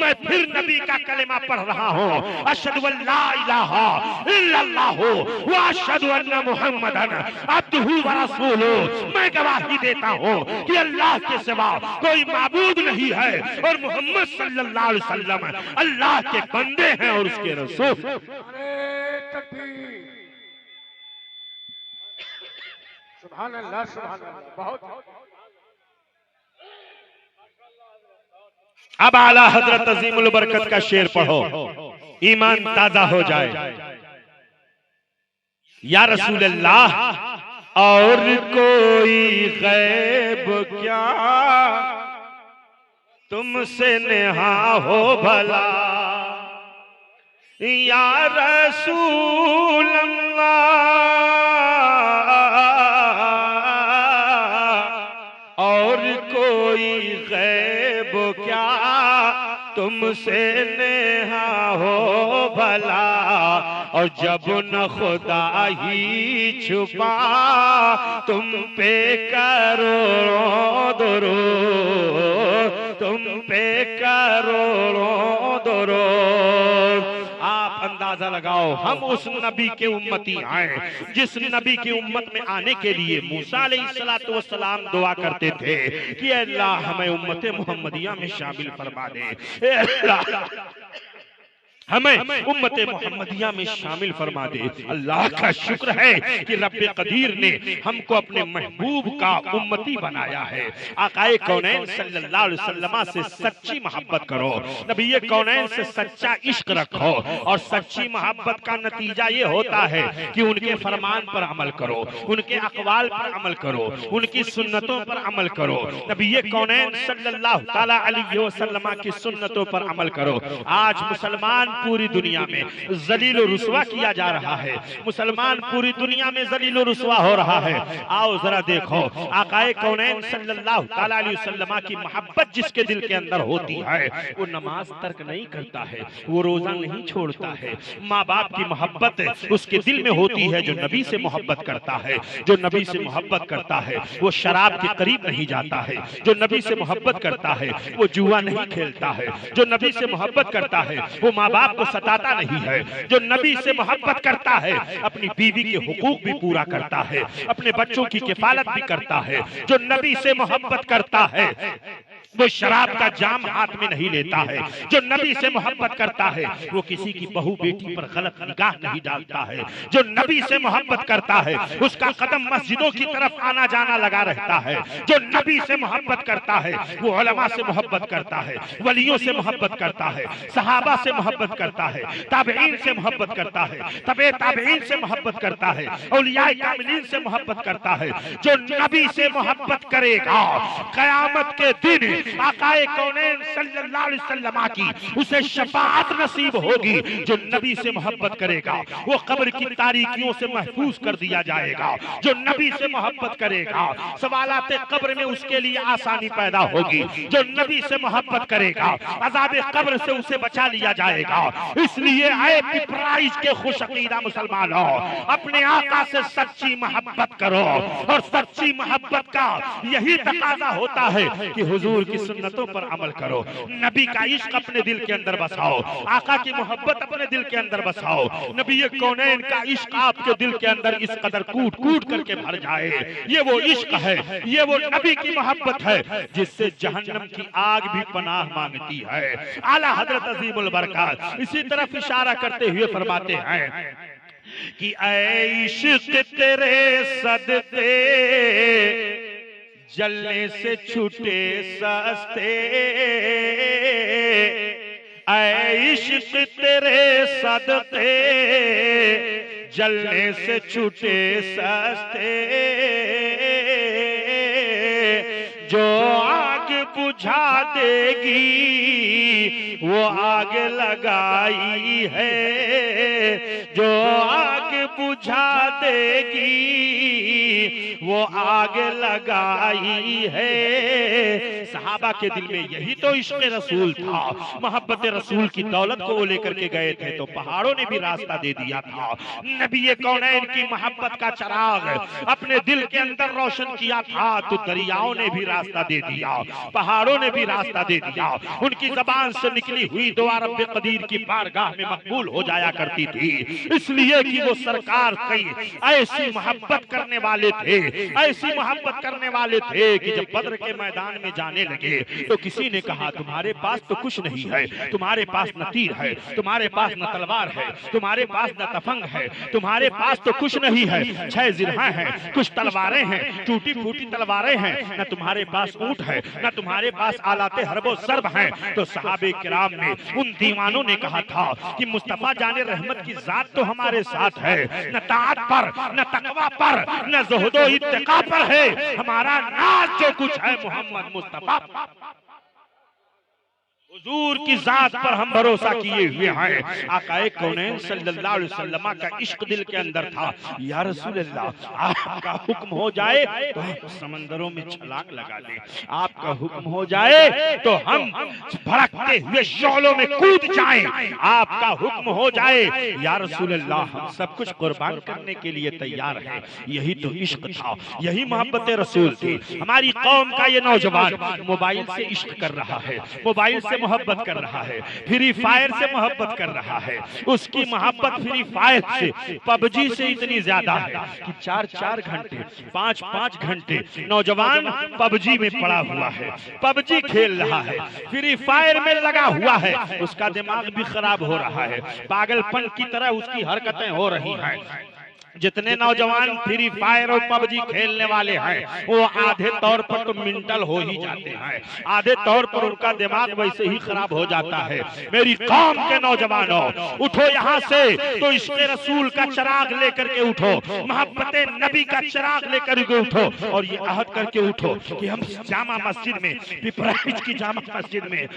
मैं फिर नबी का कलमा पढ़ रहा हूँ, अशहदु अल्ला इलाहा इल्लल्लाह व अशहदु अन्ना मुहम्मदन अब्दुहु व रसूलुहु। मैं गवाही देता हूँ कि अल्लाह के सिवा कोई माबूद नहीं है और मोहम्मद सल्लल्लाहु अलैहि वसल्लम अल्लाह के बंदे हैं और उसके रसूल। सुभान अल्लाह, सुभान अल्लाह। बहुत अब आला हजरत अजीमुल बरकत का शेर पढ़ो, ईमान ताजा हो जाए। या रसूल अल्लाह, और कोई गैब क्या तुमसे नेहा हो भला, या रसूल अल्लाह, और कोई गैब क्या तुमसे नेहा हो भला, और जब न खुदा ही छुपा तुम पे करोड़ों दुरूद, तुम पे करोड़ों दुरूद। आप अंदाजा लगाओ, हम उस नबी के उम्मती हैं जिस नबी की उम्मत में आने के लिए मूसा अलैहिस्सलातु वस्सलाम दुआ करते थे कि अल्लाह हमें उम्मत मुहम्मदिया में शामिल फरमा दे, अल्लाह हमें उम्मत मोहम्मदिया में शामिल फरमा दे। अल्लाह का शुक्र है कि रब्बे कदीर ने हमको अपने महबूब का उम्मती बनाया है। आकाए कौनैन सल्लल्लाहु अलैहि वसल्लम से सच्ची मोहब्बत करो, नबी कौनैन से सच्चा इश्क रखो, और सच्ची मोहब्बत का नतीजा ये होता है कि उनके फरमान पर अमल करो, उनके अकवाल पर अमल करो, उनकी सुन्नतों पर अमल करो, नबी कौनैन सल्लल्लाहु ताला अलैहि वसल्लम की सुन्नतों पर अमल करो। आज मुसलमान पूरी दुनिया में जलील रुस्वा किया जा रहा है, मुसलमान पूरी दुनिया में जलील रुस्वा हो रहा है। आओ जरा देखो, आकाए कौनैन सल्लल्लाहु ताला अलैहि वसल्लम की मोहब्बत जिसके दिल के अंदर होती है, वो नमाज तर्क नहीं करता है, वो रोजा नहीं छोड़ता है। माँ बाप की मोहब्बत उसके दिल में होती है। जो नबी से मोहब्बत करता है, जो नबी से मोहब्बत करता है, वो शराब के करीब नहीं जाता है। जो नबी से मोहब्बत करता है, वो जुआ नहीं खेलता है। जो नबी से मोहब्बत करता है, वो माँ बाप को सताता नहीं है। जो नबी से मोहब्बत करता है, अपनी बीवी के हुकूक भी पूरा करता है, अपने बच्चों की किफालत भी करता है। जो नबी से मोहब्बत करता है, वो शराब का जाम हाथ में नहीं लेता है। जो नबी से मोहब्बत करता है, वो किसी की बहू बेटी पर गलत निगाह नहीं डालता है। जो नबी से मोहब्बत करता है, उसका कदम मस्जिदों की तरफ आना जाना लगा रहता है। जो नबी से मोहब्बत करता है, वो उलमा से मोहब्बत करता है, वलियों से मोहब्बत करता है, सहाबा से मोहब्बत करता है, ताबईन से मोहब्बत करता है, तबे ताबईन से मोहब्बत करता है, औलियाए कामिलीन से मोहब्बत करता है। जो नबी से मोहब्बत करेगा, कयामत के दिन आकाए कौनैन सल्लल्लाहु अलैहि वसल्लम की उसे शफाअत नसीब होगी। जो नबी से मोहब्बत करेगा, वो कब्र की तारीकियों से महफूज कर दिया जाएगा। जो नबी से मोहब्बत करेगा, सवालात कब्र में उसके लिए आसानी पैदा होगी। जो नबी से मोहब्बत करेगा, अज़ाब कब्र से उसे बचा लिया जाएगा। इसलिए ऐ पिपराइज के खुशअकीदा मुसलमानों, अपने आका से सच्ची मोहब्बत करो, और सच्ची मोहब्बत का यही तकाजा होता है कि हुजूर की सुन्नतों पर अमल करो, नबी का इश्क अपने दिल के अंदर बसाओ, आका की मोहब्बत अपने दिल के अंदर बसाओ। नबी कौनैन का इश्क आपके दिल के अंदर इस कदर कूट कूट करके भर जाए। ये वो इश्क है, ये वो नबी की मोहब्बत है जिससे जहन्नम की आग भी पनाह मांगती है। आला हजरत अजीमुल बरकत इसी तरफ इशारा करते हुए फरमाते हैं कि ऐ इश्क तेरे सदके जलने से छूटे सस्ते, ऐ इश्क तेरे सदके जलने से छूटे सस्ते, जो आग बुझा देगी वो आग लगाई है, जो आग बुझा देगी, वो आग लगाई है। सहाबा के दिल में यही तो इश्क़ रसूल था, मोहब्बत रसूल की दौलत को वो लेकर के गए थे तो पहाड़ों ने भी रास्ता दे दिया था। नबी कौनैन की मोहब्बत का चिराग अपने दिल के अंदर रोशन किया था तो दरियाओं ने भी रास्ता दे दिया, पहाड़ों ने भी रास्ता दे दिया। उनकी जबान से निकली हुई दुआ रब्बे कदीर की बारगाह में मकबूल हो जाया करती थी, इसलिए कि वो सरकार कई ऐसी मोहब्बत करने वाले थे, ऐसी मोहब्बत करने वाले थे कि जब बद्र के मैदान में जाने लगे तो किसी ने कहा तुम्हारे पास तो कुछ नहीं है, तुम्हारे पास न तीर है, तुम्हारे पास न तलवार है, तुम्हारे पास न तफंग है, तुम्हारे पास तो कुछ नहीं है, 6 जिरहा हैं, कुछ तलवारें हैं, टूटी फूटी तलवारें हैं, न तुम्हारे पास ऊंट है, न तुम्हारे पास आलाते हरबो सर्ब हैं। तो सहाबे किराम ने, उन दीवानों ने कहा था कि मुस्तफा जाने रहमत की जात तो हमारे साथ है, न ताअत पर, न तकवा पर, न ज़ुहदो इत्तिका पर है, हमारा नाज जो कुछ है मोहम्मद मुस्तफा हुजूर की जात पर हम भरोसा किए हुए हैं। आकाए कौनैन सल्लल्लाहु अलैहि वसल्लम का इश्क दिल के अंदर था। या रसूल अल्लाह, आपका हुक्म हो जाए तो हम समंदरों में छलांग लगा लें, आपका हुक्म हो जाए तो हम भड़कते हुए शोलों में कूद जाएं, आपका हुक्म हो जाए या रसूल अल्लाह हम सब कुछ कुर्बान करने के लिए तैयार हैं। यही तो इश्क था, यही मोहब्बत रसूल थी। हमारी कौम का ये नौजवान मोबाइल से इश्क कर रहा है, मोबाइल से मोहब्बत कर रहा है, फ्री फायर से मोहब्बत कर रहा है। उसकी मोहब्बत फ्री फायर से, पबजी से इतनी ज्यादा है कि 4-4 घंटे, 5-5 घंटे नौजवान पबजी में पड़ा हुआ है, पबजी खेल रहा है, फ्री फायर में लगा हुआ है। उसका दिमाग भी खराब हो रहा है, पागलपन की तरह उसकी हरकतें हो रही हैं। जितने नौजवान फ्री फायर और पबजी खेलने वाले हैं वो आधे तौर पर तो मेंटल हो ही जाते हैं, आधे तौर पर उनका दिमाग वैसे ही खराब हो जाता है। मेरी कौम के नौजवानों, उठो यहाँ से तो इश्क़ रसूल का चिराग लेकर के उठो, मोहब्बत नबी का चिराग लेकर के उठो और ये अहद करके उठो कि हम जामा मस्जिद में, पिपराइच की जामा मस्जिद में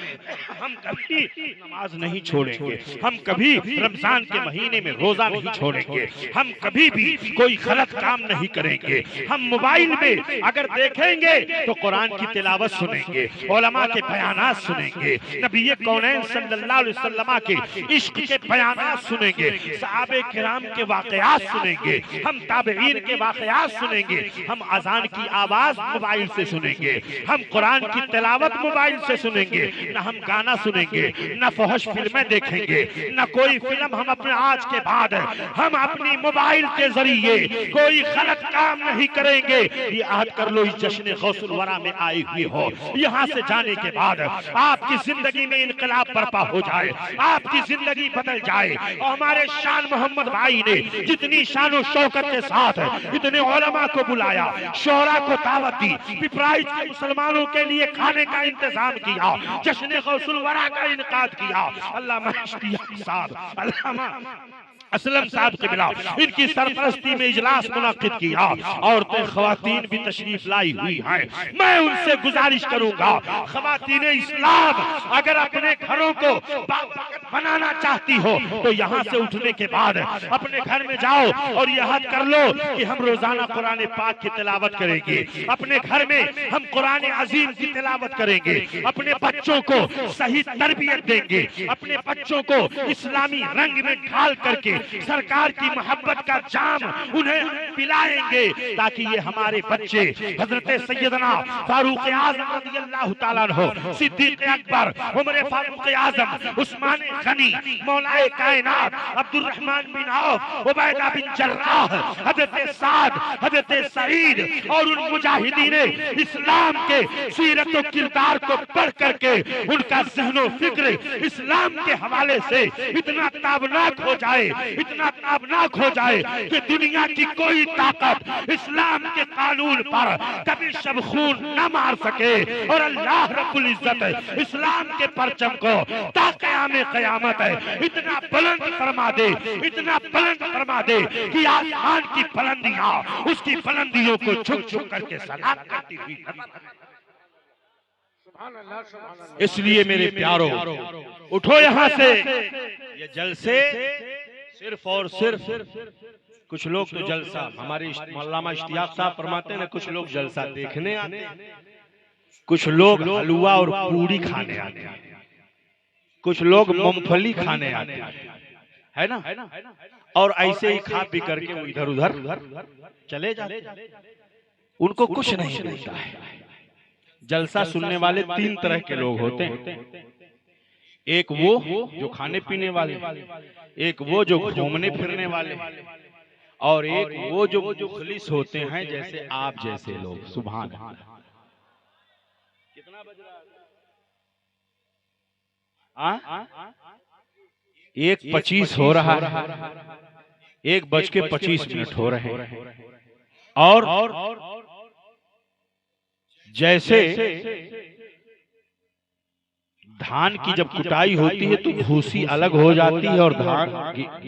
हम कभी नमाज नहीं छोड़ेंगे, हम कभी रमजान के महीने में रोजा नहीं छोड़ेंगे, हम कभी भी कोई गलत काम नहीं करेंगे। हम मोबाइल में अगर देखेंगे तो कुरान की तिलावत सुनेंगे, उलमा के बयानात सुनेंगे, नबी कौनैन सल्लल्लाहु अलैहि वसल्लम के इश्क के बयानात सुनेंगे, सहाबे किराम के वाकयात सुनेंगे, हम ताबईन के वाकयात सुनेंगे, हम अजान की आवाज मोबाइल से सुनेंगे, हम कुरान की तिलावत मोबाइल से सुनेंगे, न हम गाना सुनेंगे, न फहश फिल्में देखेंगे, न कोई फिल्म हम अपने आज के बाद हम अपनी मोबाइल के जरिए कोई गलत काम नहीं करेंगे। ये आहद कर लो इस जश्न गौसुल वरा में आई हुई हो, यहाँ से जाने के बाद आपकी जिंदगी में इनकलाब बर्पा हो जाए, आपकी जिंदगी बदल जाए। और हमारे शान मोहम्मद भाई ने जितनी शान शौकत के साथ इतने उलमा को बुलाया, शोरा को दावत दी, पिपराइच के मुसलमानों के लिए खाने का इंतजाम किया, जश्न गौसुल वरा का इनकाद किया। अल्लामा असलम साहब के बिला इनकी सरपरस्ती में इजलास मुनाकिद किया, औरतें ख्वातीन भी तशरीफ लाई हुई हैं। मैं उनसे गुजारिश करूंगा, ख्वातीन इस्लाम अगर अपने घरों को बनाना चाहती हो तो यहाँ से उठने के बाद अपने घर में जाओ और यह हद कर लो कि हम रोजाना कुरान पाक की तिलावत करेंगे, अपने घर में हम कुरान अजीम की तिलावत करेंगे, अपने बच्चों को सही तरबियत देंगे, अपने बच्चों को इस्लामी रंग में ढाल करके सरकार की मोहब्बत का जाम उन्हें पिलाएंगे ताकि ये हमारे बच्चे हजरत सैयदना फारूक आजम रज़ियल्लाहु ताला अन्हु, सिद्दीक अकबर, उमर फारूक आजम, उस्मान गनी, मौलाए कायनात, अब्दुल रहमान बिन औफ, उबैदा बिन जर्राह, हजरत साद, हजरत सईद और उन मुजाहिदीन इस्लाम के सीरत और किरदार को पढ़ करके उनका ज़हनो फिक्र इस्लाम के हवाले से इतना ताबनाक हो जाए, इतना ताबनाक हो जाए कि दुनिया की कोई ताकत इस्लाम के कानून पर कभी शबखून न मार सके और अल्लाह रब्बुल इज्जत इस्लाम के परचम को ता क़याम क़यामत इतना बुलंद फरमा दे, इतना बुलंद फरमा दे कि आसमान की बुलंदियां उसकी बुलंदियों को झुक झुक करके सलाम करती हुई। इसलिए मेरे प्यारों, उठो यहाँ से, ये जलसे सिर्फ और सिर्फ कुछ लोग तो जलसा, हमारे मौलाना इश्तियाक साहब फरमाते हैं ना, कुछ लोग जलसा देखने आते हैं, कुछ लोग हलवा और पूड़ी खाने आते हैं, कुछ लोग मूंगफली खाने आते हैं, है ना, और ऐसे ही खा पी करके वो इधर उधर चले जाते हैं, उनको कुछ नहीं मिलता है। जलसा सुनने वाले तीन तरह के लोग होते हैं, एक वो जो खाने पीने वाले, एक वो जो घूमने फिरने वाले, और एक वो जो मुखलिस होते हैं जैसे आप जैसे लोग। सुभान अल्लाह। कितना बज रहा है? 1:25 हो रहा है, 1:25 हो रहे हैं। और जैसे धान की जब कुटाई होती है तो भूसी अलग हो जाती है और धान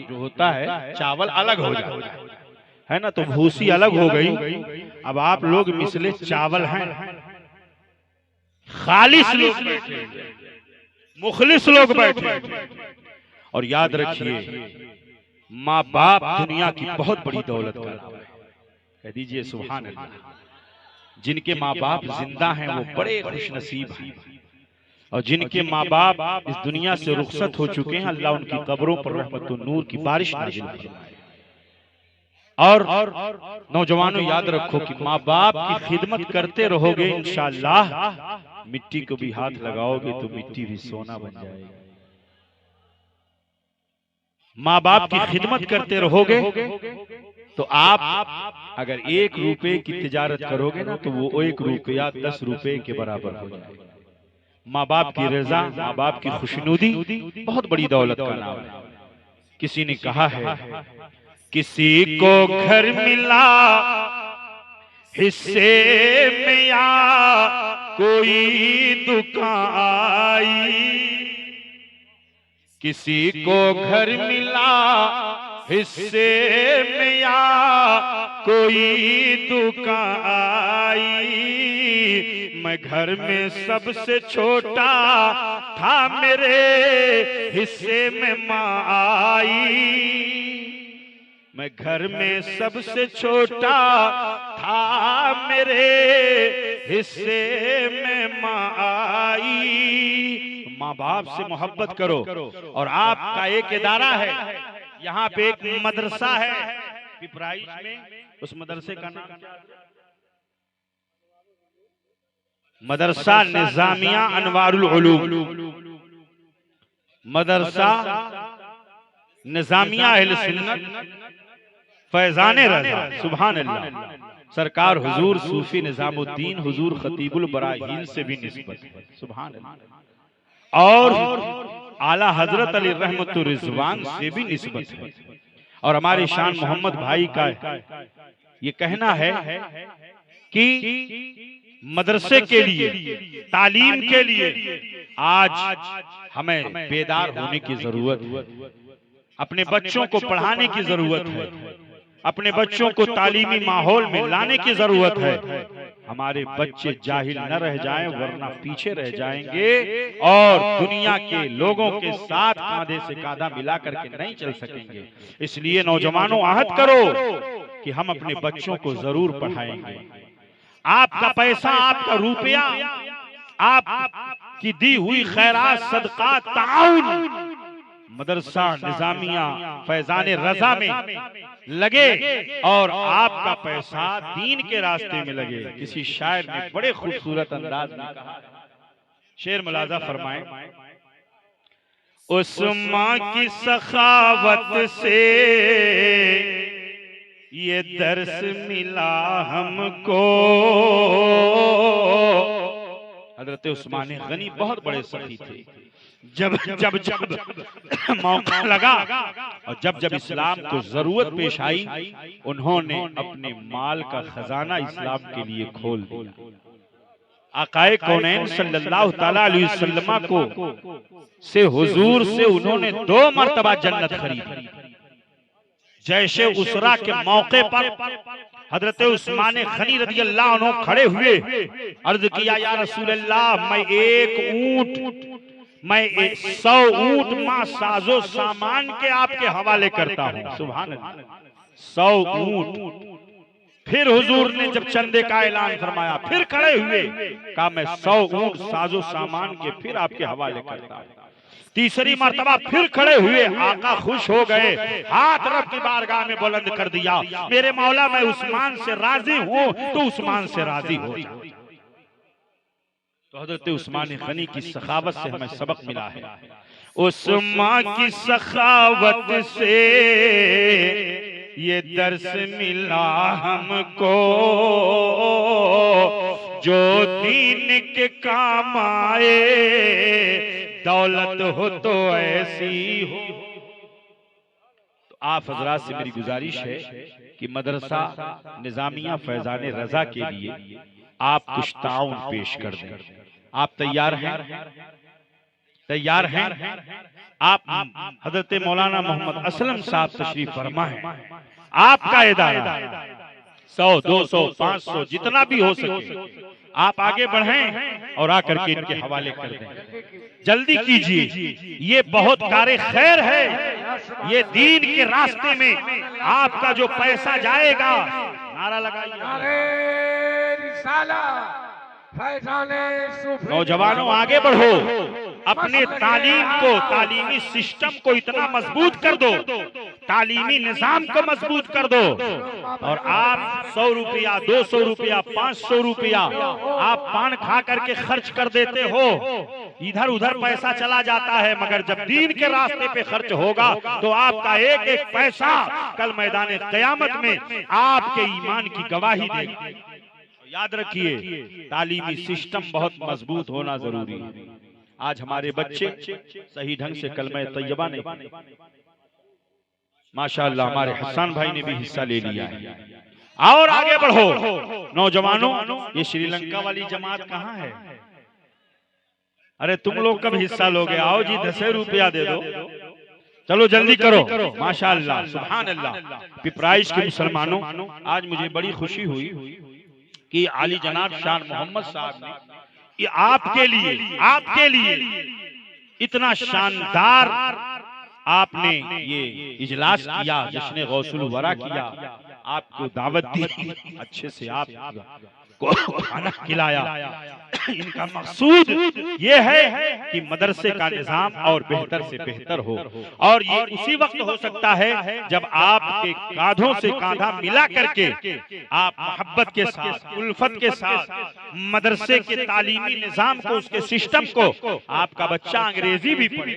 जो होता है चावल अलग हो जाता है ना, तो भूसी अलग हो गई। अब आप लोग मिसले चावल हैं, खालिस लोग बैठे, मुखलिस लोग बैठे। और याद रखिए, माँ बाप दुनिया की बहुत बड़ी दौलत का नाम है। कह दीजिए सुभान अल्लाह। जिनके माँ बाप जिंदा हैं वो बड़े खुशनसीब हैं, और जिनके माँ बाप इस दुनिया से रुखसत हो चुके हैं, अल्लाह उनकी कब्रों पर रहमत और नूर की बारिश नाजिल फरमाए। और नौजवानों याद रखो कि माँ बाप की खिदमत करते रहोगे, इंशाअल्लाह मिट्टी को भी हाथ लगाओगे तो मिट्टी भी सोना बन जाएगी। माँ बाप की खिदमत करते रहोगे तो आप अगर 1 रुपए की तिजारत करोगे ना, तो वो 1 रुपया 10 रुपए के बराबर हो जाएगा। माँ बाप की रजा, माँ बाप की खुशनुदी बहुत बड़ी दौलत का नाम है। किसी ने कहा है, किसी को घर मिला हिस्से में या कोई दुकान आई, किसी को घर मिला हिस्से में या कोई दुकान आई, मैं घर में सबसे छोटा था, मेरे हिस्से में माँ आई। मैं घर में सबसे छोटा था, मेरे हिस्से में माँ आई। माँ बाप से मोहब्बत करो। और आपका एक इदारा है, यहाँ पे एक मदरसा है पिपराइच में, उस मदरसे का नाम मदरसा निजामिया अनवारुल उलूम, मदरसा निजामिया अहले सुन्नत फैजाने रजा। सुभान अल्लाह। सरकार हुजूर सूफी निजामुद्दीन हुजूर खतीबुल बराहीन से भी निस्बत है। सुभान अल्लाह। और आला हजरत अली रहमतुर रिजवान से भी निस्बत है। और हमारे शान मोहम्मद भाई का ये कहना है कि मदरसे के लिए, तालीम के लिए आज हमें बेदार होने की जरूरत है। अपने बच्चों को पढ़ाने की जरूरत है, अपने बच्चों को तालीमी माहौल में लाने की जरूरत है। हमारे बच्चे जाहिल न रह जाएं, वरना पीछे रह जाएंगे और दुनिया के लोगों के साथ कांधे से कांधा मिला करके नहीं चल सकेंगे। इसलिए नौजवानों आहद करो कि हम अपने बच्चों को जरूर पढ़ाएंगे। आपका पैसा, आपका रुपया, आप की दी हुई खैरात, सदका, ताउन मदरसा निजामिया फैजाने रजा में लगे और आपका पैसा दीन के रास्ते में लगे। किसी शायर ने बड़े खूबसूरत अंदाज में कहा, शेर मुलाजा फरमाएं, उस माँ की सखावत से ये दर्स मिला हमको। हजरत उस्मान गनी बहुत बड़े सखी थे। जब जब जब मौका लगा और जब जब इस्लाम को जरूरत पेश आई, उन्होंने अपने माल का खजाना इस्लाम के लिए खोल दिया। आकाए कौनैन सल्लल्लाहु तआला अलैहि वसल्लम को से हुजूर से उन्होंने 2 मर्तबा जन्नत खरीदी। जैसे उसरा के मौके पर हजरत उस्मान गनी रज़ी अल्लाह अन्हु खड़े हुए, अर्ज किया, या रसूल अल्लाह, मैं 100 ऊंट मां साजो सामान के आपके हवाले करता हूँ। सुभान अल्लाह। 100 ऊंट। फिर हुजूर ने जब चंदे का ऐलान फरमाया, फिर खड़े हुए, कहा मैं 100 ऊंट साजो सामान के फिर आपके हवाले करता हूं। तीसरी मर्तबा फिर खड़े हुए, आका खुश हो गए, हाथ रब की बारगाह में बुलंद कर दिया, मेरे मौला मैं उस्मान से राजी हूं, तो उस्मान से राजी हो जा। तो हजरत उस्मान गनी की सखावत से हमें सबक मिला है। उस्मान की सखावत से ये दर्स मिला हमको, जो दीन के काम आए, दौलत हो तो ऐसी हो। तो आप हजरात से मेरी गुजारिश है कि मदरसा निजामिया फैजान रजा के लिए आप कुछ ताउन पेश कर दें। आप तैयार हैं? तैयार हैं? आप हजरत मौलाना मोहम्मद असलम साहब तशरीफ फरमा है, आपका इदारा 100, 200, 500 जितना भी हो सके आप आगे बढ़ें और आकर के इनके हवाले कर दें। जल्दी कीजिए, ये बहुत कार्य खैर है, ये दीन के रास्ते में आपका जो पैसा जाएगा, नारा लगाइए, नौजवानों आगे बढ़ो, अपने तालीम को, तालीमी सिस्टम को इतना मजबूत कर दो, तालीमी निजाम को मजबूत कर दो। और आप 100 रुपया, 200 रुपया, 500 रुपया आप पान खा करके खर्च कर देते हो, इधर उधर पैसा चला जाता है, मगर जब दीन के रास्ते पे खर्च होगा तो आपका एक एक पैसा कल मैदान क़यामत में आपके ईमान की गवाही देगा। याद रखिए, तालीमी सिस्टम बहुत मजबूत होना जरूरी है। आज हमारे बच्चे सही ढंग से कलमा तैयबा नहीं, माशाअल्लाह हमारे हसन भाई ने भी हिस्सा ले लिया है। और आगे बढ़ो नौजवानों, ये श्रीलंका वाली जमात कहाँ है? अरे तुम लोग कब हिस्सा लोगे? आओ जी 10 रुपया दे दो, चलो जल्दी करो। माशाअल्लाह सुभान अल्लाह। पिपराइश के मुसलमानों, आज मुझे बड़ी खुशी हुई कि आली जनाब शान मोहम्मद साहब ने ये आपके लिए इतना शानदार आपने ये इजलास किया, जश्न गौसुल वरा किया, आपको दावत दी, अच्छे से आप को खाना खिलाया। इनका मकसूद ये है कि मदरसे का निजाम और बेहतर से बेहतर हो, और ये उसी वक्त हो सकता है जब आपके कांधों से कांधा मिला करके आप मोहब्बत के साथ, उल्फत के साथ मदरसे के तालीमी निजाम को, उसके सिस्टम को, आपका बच्चा अंग्रेजी भी पढ़े,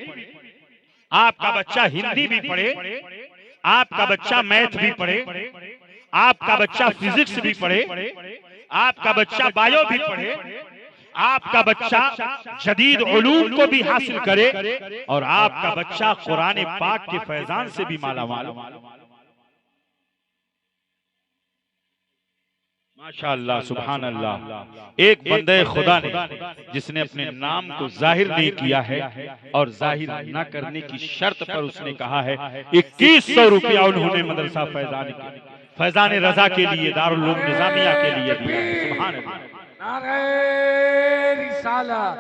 आपका बच्चा हिंदी भी पढ़े, आपका बच्चा मैथ भी पढ़े, आपका बच्चा फिजिक्स भी पढ़े, आपका बच्चा बायो भी पढ़े, आपका बच्चा जदीद उलूम को भी हासिल करे, और आपका बच्चा कुरान पाक के फैजान से भी मालामाल। माशाअल्लाह सुभान अल्लाह। एक बंदे खुदा ने जिसने अपने नाम को जाहिर नहीं किया है, और जाहिर न करने की शर्त पर उसने कहा है 2100 रुपया उन्होंने मदरसा फैजान रजा के लिए, दारुल उलूम निजामिया के लिए दिया है। सुभान अल्लाह। नारे रिसालत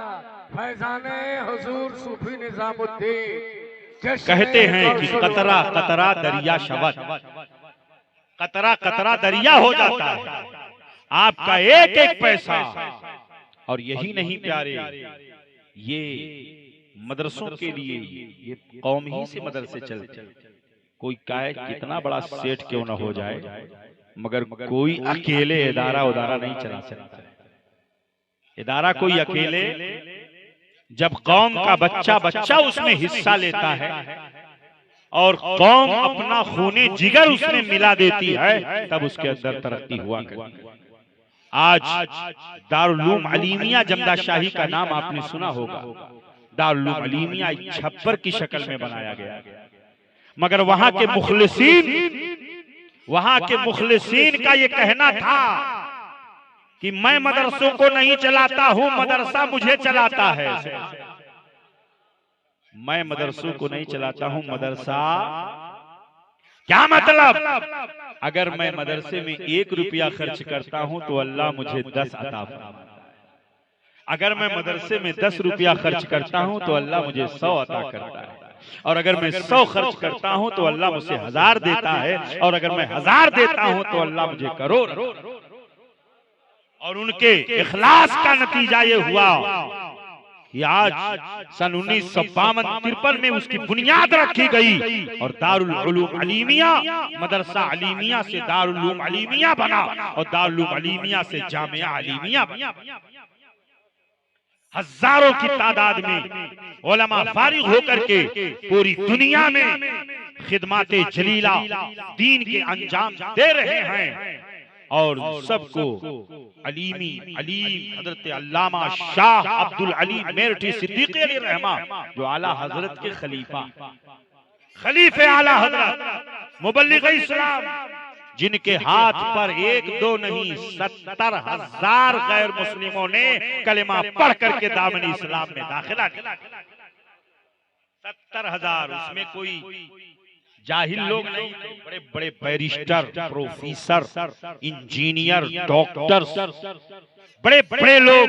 फैजाने हुजूर सूफी निजामुद्दीन कहते हैं कि कतरा कतरा दरिया शबत, कतरा कतरा दरिया हो जाता है आपका एक एक पैसा। और यही नहीं प्यारे, ये मदरसों के लिए, ये कौम ही से मदरसे चलते। कोई काहे कितना बड़ा सेठ क्यों ना हो जाए, मगर कोई अकेले इदारा उदारा नहीं चला सकता। इदारा कोई अकेले, जब कौम का बच्चा बच्चा उसमें हिस्सा लेता है और कौम अपना खूने जिगर उसमें मिला देती है, तब उसके अंदर तरक्की हुआ करती है। आज दारुल उलूम अलीमिया जमदाशाही का नाम आपने सुना होगा। दारुल उलूम अलीमिया एक छप्पर की शक्ल में बनाया गया, मगर वहां के मुखलिसीन का ये कहना था कि मैं मदरसों को नहीं चलाता हूं, मदरसा मुझे चलाता है। मैं मदरसों को नहीं चलाता हूं, मदरसा। क्या मतलब? अगर मैं मदरसे में 1 रुपया खर्च करता हूं तो अल्लाह मुझे 10 अता फरमाता है। अगर मैं मदरसे में 10 रुपया खर्च करता हूं तो अल्लाह मुझे 100 अता करता है। और अगर मैं 100 खर्च करता हूं तो अल्लाह मुझसे 1000 देता है, और अगर मैं 1000 देता हूं तो अल्लाह मुझे करोड़। और उनके इखलास का नतीजा ये हुआ कि आज सन 1952-53 में उसकी बुनियाद रखी गई और दारुल उलूम अलीमिया, मदरसा अलीमिया से दारुल उलूम अलीमिया बना और दारुल उलूम अलीमिया से जामिया अलीमिया बना। हजारों की तादाद में उलमा फारिग होकर के पूरी दुनिया में खिदमाते जलीला दीन के अंजाम दे रहे हैं, और सबको अलीमी अलीम हजरत अल्लामा शाह अब्दुल अलीम मेरठी सिद्दीकी अली रहमा, जो आला हजरत के खलीफे आला हजरत मुबल्लिग इस्लाम, जिनके हाथ पर 1-2 नहीं 70,000 गैर मुस्लिमों ने कलेमा पढ़ करके दामन इस्लाम में दाखिला किया। 70,000, उसमें कोई जाहिल लोग नहीं, बड़े बड़े बैरिस्टर, प्रोफेसर, इंजीनियर, डॉक्टर, बड़े बड़े लोग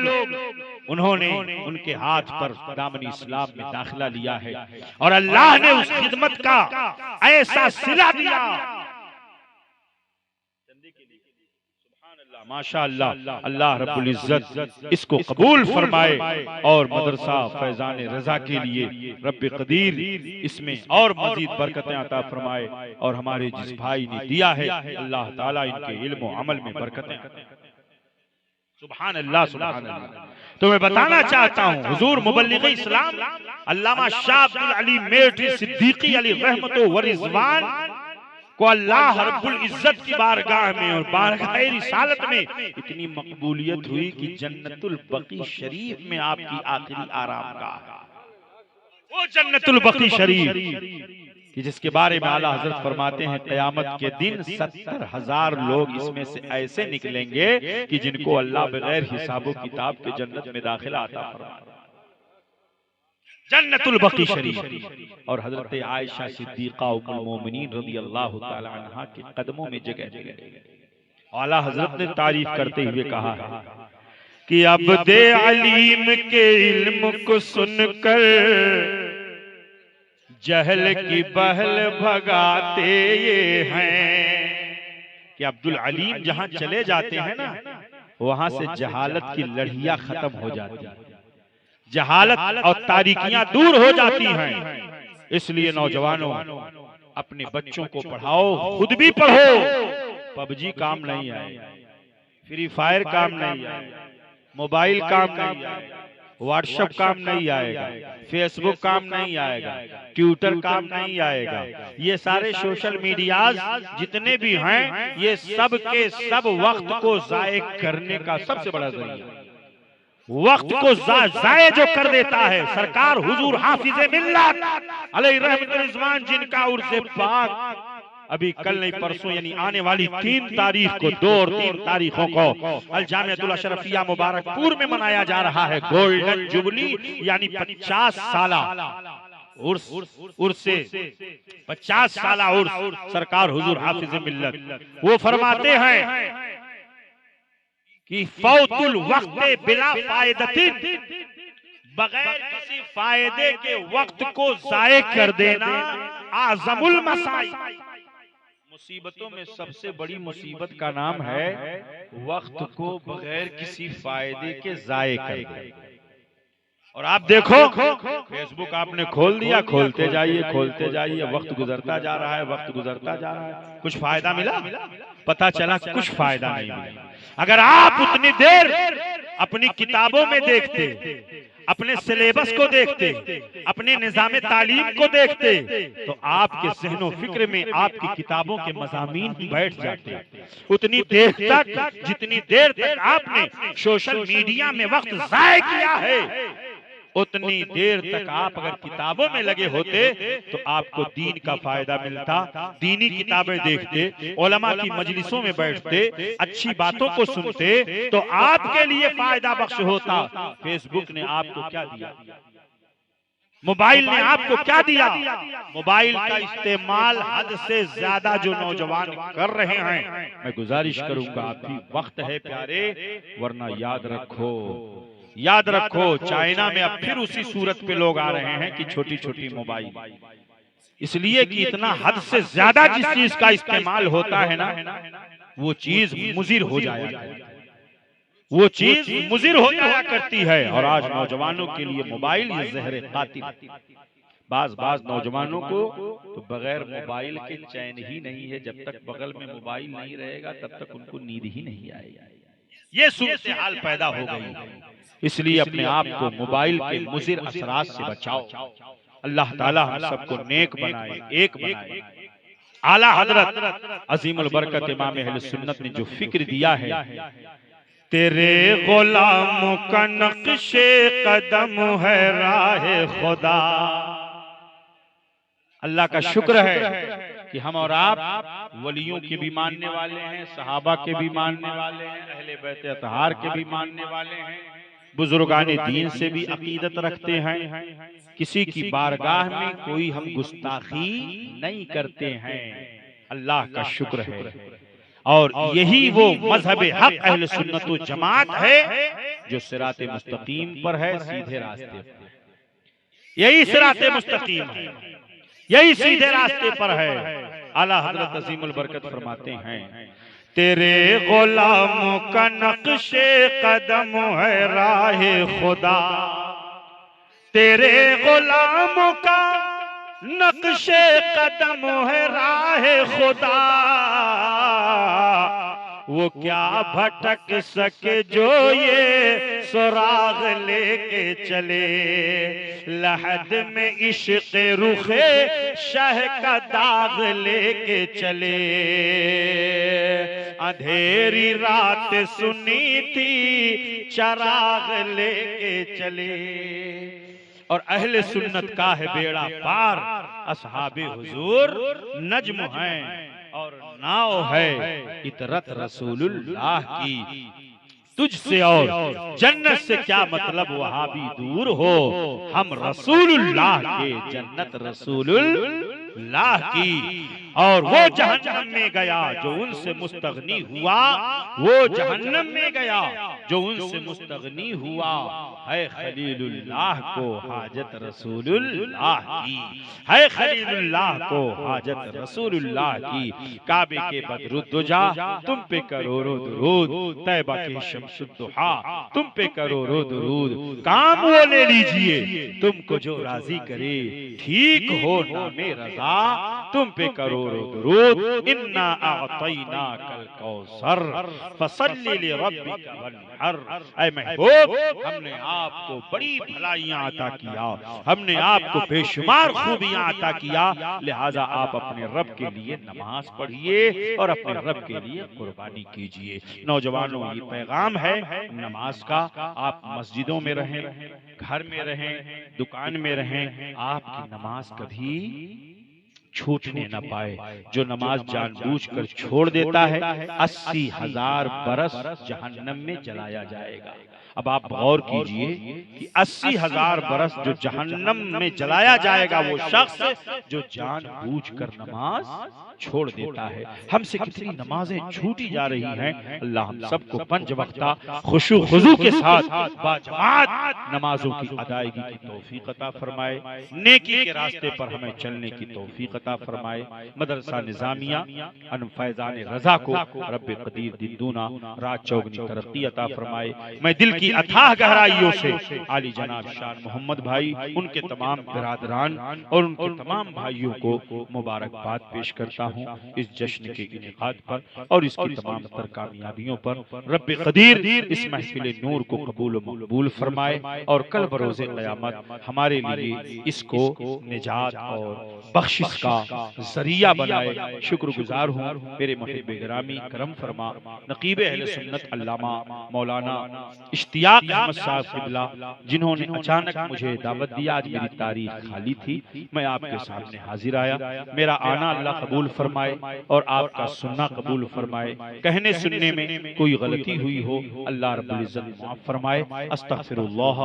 उन्होंने उनके हाथ पर दामन इस्लाम में दाखिला लिया है, और अल्लाह ने उस खिदमत का ऐसा सिला दिया। माशाअल्लाह, अल्लाह रब्बुल इज्जत इसको कबूल फरमाए और मदरसा फैजान रजा के लिए रब्बे कदीर इसमें और मजीद बरकतें अता फरमाए, और हमारे जिस भाई ने दिया है अल्लाह ताला इनके इल्म और अमल में बरकतें। सुभान अल्लाह, सुभान अल्लाह। तो मैं बताना चाहता हूँ हुजूर मुबल्लिग इस्लाम अल्लामा शाह अब्दुल अलीम मेरठी सिद्दीकी अली रहमतो व रिजवान को अल्लाह रब्बुल इज्जत की बारगाह में और बारगाह रिसालत में इतनी मकबूलियत हुई कि जन्नतुल बकी शरीफ में आपकी आखिरी आरामगाह है, वो जन्नतुल बकी शरीफ कि जिसके बारे में आला हजरत फरमाते हैं क़यामत के दिन 70,000 लोग इसमें से ऐसे निकलेंगे कि जिनको अल्लाह बगैर हिसाबो किताब के जन्नत में दाखिला अता फरमाएगा, जन्नतुल बकी शरीफ। और हजरत आयशा सिद्दीका उम्मुल मोमिनीन रज़ी अल्लाह तआला अन्हा के कदमों में जगह जगह आला हजरत ने तारीफ करते हुए कहा है कि अब दे अलीम के इल्म को सुनकर जहल की बहल भगाते ये हैं, कि अब्दुल अलीम जहां चले जाते हैं ना, वहां से जहालत की लड़ियां खत्म हो जाती है, जहालत और तारीकियां दूर हो जाती हैं। इसलिए नौजवानों, अपने बच्चों को पढ़ाओ, खुद भी पढ़ो। पबजी काम नहीं आएगा, फ्री फायर काम नहीं आएगा, मोबाइल काम नहीं आएगा, व्हाट्सएप काम नहीं आएगा, फेसबुक काम नहीं आएगा, ट्विटर काम नहीं आएगा। ये सारे सोशल मीडियाज जितने भी हैं, ये सब के सब वक्त को जाये करने का सबसे बड़ा जरिया, वक्त को जाये जो कर देता है। सरकार हुजूर हाफिज़े मिल्लत अलैहि रहमतुल रिज़वान, जिनका उर्से पाक अभी कल नहीं परसों यानी आने वाली 3 तारीख को, 2 और 3 तारीखों को अल जामिअतुल अशरफिया मुबारकपुर में मनाया जा रहा है गोल्डन जुबली, यानी 50 साला उर्स, उर्से 50 साला उर्स। सरकार हुजूर हाफिज़े मिल्लत वो फरमाते हैं कि फौतुल वक्त बिला फायदतिन, बगैर किसी फायदे के वक्त को जाये कर देना आज़मुल मसाइब, मुसीबतों में सबसे बड़ी मुसीबत का नाम है वक्त को बगैर किसी फायदे के जाये कर देना। और आप देखो, फेसबुक आपने खोल दिया, खोलते जाइए, वक्त गुजरता जा रहा है, वक्त गुजरता जा रहा है, कुछ फायदा मिला? पता चला कुछ फायदा नहीं मिला। अगर आप उतनी देर अपनी किताबों में देखते, अपने सिलेबस को देखते, अपने निजाम तालीम को देखते, तो आपके ज़हनो फिक्र में आपकी किताबों के मज़ामीन बैठ जाते। उतनी देर तक जितनी देर तक आपने सोशल मीडिया में वक्त ज़ाय किया है, उतनी देर तक आप अगर किताबों में लगे होते तो आपको दीन का फायदा मिलता। दीनी किताबें देखते, उलमा की मजलिसों में बैठते, अच्छी बातों को सुनते, तो आपके लिए फायदा बख्श होता। फेसबुक ने आपको क्या दिया? मोबाइल ने आपको क्या दिया? मोबाइल का इस्तेमाल हद से ज्यादा जो नौजवान कर रहे हैं, मैं गुजारिश करूंगा, अभी वक्त है प्यारे, वरना याद रखो याद रखो, चाइना में अब फिर उसी सूरत पे लोग आ रहे हैं कि छोटी छोटी मोबाइल, इसलिए कि इतना हद से ज्यादा जिस चीज का इस्तेमाल होता है ना, वो चीज मुजिर हो जाया करती है, वो चीज मुजिर हो जाया करती है। और आज नौजवानों के लिए मोबाइल ये जहर कातिल। बाज नौजवानों को तो बगैर मोबाइल के चैन ही नहीं है, जब तक बगल में मोबाइल नहीं रहेगा तब तक उनको नींद ही नहीं आएगी। ये सूरत हाल पैदा हो गई। इसलिए अपने आप को मोबाइल के मुजिर असरात से बचाओ। अल्लाह ताला हम सबको नेक बनाए, एक बनाए। आला हजरत अजीमुल बरकत इमाम अहले सुन्नत ने जो फिक्र दिया है, तेरे गुलामों का नक्शे कदम है राह खुदा। अल्लाह का शुक्र है कि हम और आप वलियों के भी मानने वाले हैं, सहाबा के भी मानने वाले हैं, अहले बैत अतहार के भी मानने वाले हैं, बुजुर्गाने दीन से भी अकीदत रखते हैं। किसी की बारगाह में कोई हम गुस्ताखी नहीं करते हैं। अल्लाह का शुक्र है। और यही वो मजहब हक अहले सुन्नत व जमात है जो सिराते मुस्तकीम पर है, सीधे रास्ते पर। यही सिराते मुस्तकीम है, यही सीधे रास्ते पर है। आला हजरत अजीमुल बरकत फरमाते हैं, तेरे गुलामों का नक्शे कदम है राह खुदा। तेरे गुलामों का नक्शे कदम है राह खुदा। वो क्या भटक सके जो ये सुराग लेके चले, लहद में इश्क़ रुखे शह का दाग लेके चले। अंधेरी रात सुनी थी चराग लेके चले। और अहले सुन्नत का है बेड़ा पार, असहाबे हुजूर नज्म हैं और नाव है इतरत रसूलुल्लाह की। तुझसे और जन्नत से क्या मतलब वहाबी दूर हो, हम रसूलुल्लाह के जन्नत रसूलुल्लाह की। और वो जहन्नम में गया जो उनसे मुस्तगनी हुआ, वो जहन्नम में गया जो उनसे मुस्तगनी हुआ। है खलीलुल्लाह को हाजत रसूलुल्लाह की, है खलीलुल्लाह को हाजत रसूलुल्लाह की। काबे के बदरुद्दुजा तुम पे करोड़ों दुरूद, तैबा के शम्सुद्दुहा तुम पे करोड़ों दुरूद। काम वो ले लीजिए तुमको जो राजी करे, ठीक हो नामे रजा तुम पे करोड़ों दुरूद। इन्ना अअतैना कल कौसर फसल्ली लिरब्बिका वन्हर। ऐ महबूब, हमने आपको बड़ी भलाइयां अता किया, हमने आपको बेशुमार खूबियां अता किया, लिहाजा आप अपने रब के लिए नमाज पढ़िए और अपने रब के लिए कुर्बानी कीजिए। नौजवानों, ये पैगाम है नमाज का। आप मस्जिदों में रहें, घर में रहें, दुकान में रहें, आपकी नमाज कभी छूटने न पाए। जो नमाज जानबूझकर छोड़ देता है 80,000 बरस जहन्नम में जलाया जाएगा। अब आप गौर कीजिए कि 80,000 बरस जो जहन्नम में जलाया जाएगा, वो शख्स जो जानबूझकर नमाज छोड़ देता है। हमसे कितनी नमाजें छूटी जा रही हैं। अल्लाह हम सबको पंज वक्ता खुशू खुजू के साथ बाजमात नमाजों की अदायगी की तौफीक अता फरमाए, नेकी के रास्ते पर हमें चलने की तौफीक अता फरमाए। मदरसा निजामिया अन फैजान रजा को रब्बे कदीर दिन दूना रात चौगनी तरक्की अता फरमाए। मैं दिल की अथाह गहराइयों से आली जनाब शान मोहम्मद भाई, उनके तमाम बिरादरान और उनके तमाम भाइयों को मुबारकबाद पेश करता हूँ इस जश्न के इनेकाद पर और इसकी तमाम तर कामयाबियों पर। रब्बे कदीर इस महफिल नूर को कबूल मकबूल फरमाए और कल बरोज़े क़यामत हमारे लिए इसको निजात और बख्शिश का जरिया बनाए। शुक्रगुजार हूँ मेरे मुहिब गिरामी, करम फरमा नकीब अहले सुन्नत अल्लामा मौलाना इश्तियाक अहमद साहब क़िबला, जिन्होंने अचानक मुझे दावत दिया। आज मेरी तारीख खाली थी, मैं आपके सामने हाजिर आया। मेरा आना अल्लाह कबूल फरमाए और आपका सुनना कबूल फरमाए। कहने सुनने में कोई गलती हुई हो अल्लाह रब्बुल इज्जत माफ फरमाए। अस्तगफिरुल्लाह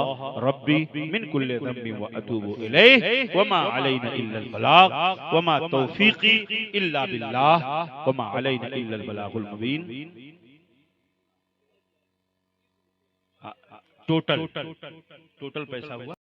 रब्बी मिन कुल्लि ज़ंबि व अतूबु इलैहि व मा अलैना इल्लल बलाग व मा तौफीकी इल्ला बिल्लाह व मा अलैना इल्लल बलागुल मुबीन। टोटल पैसा हुआ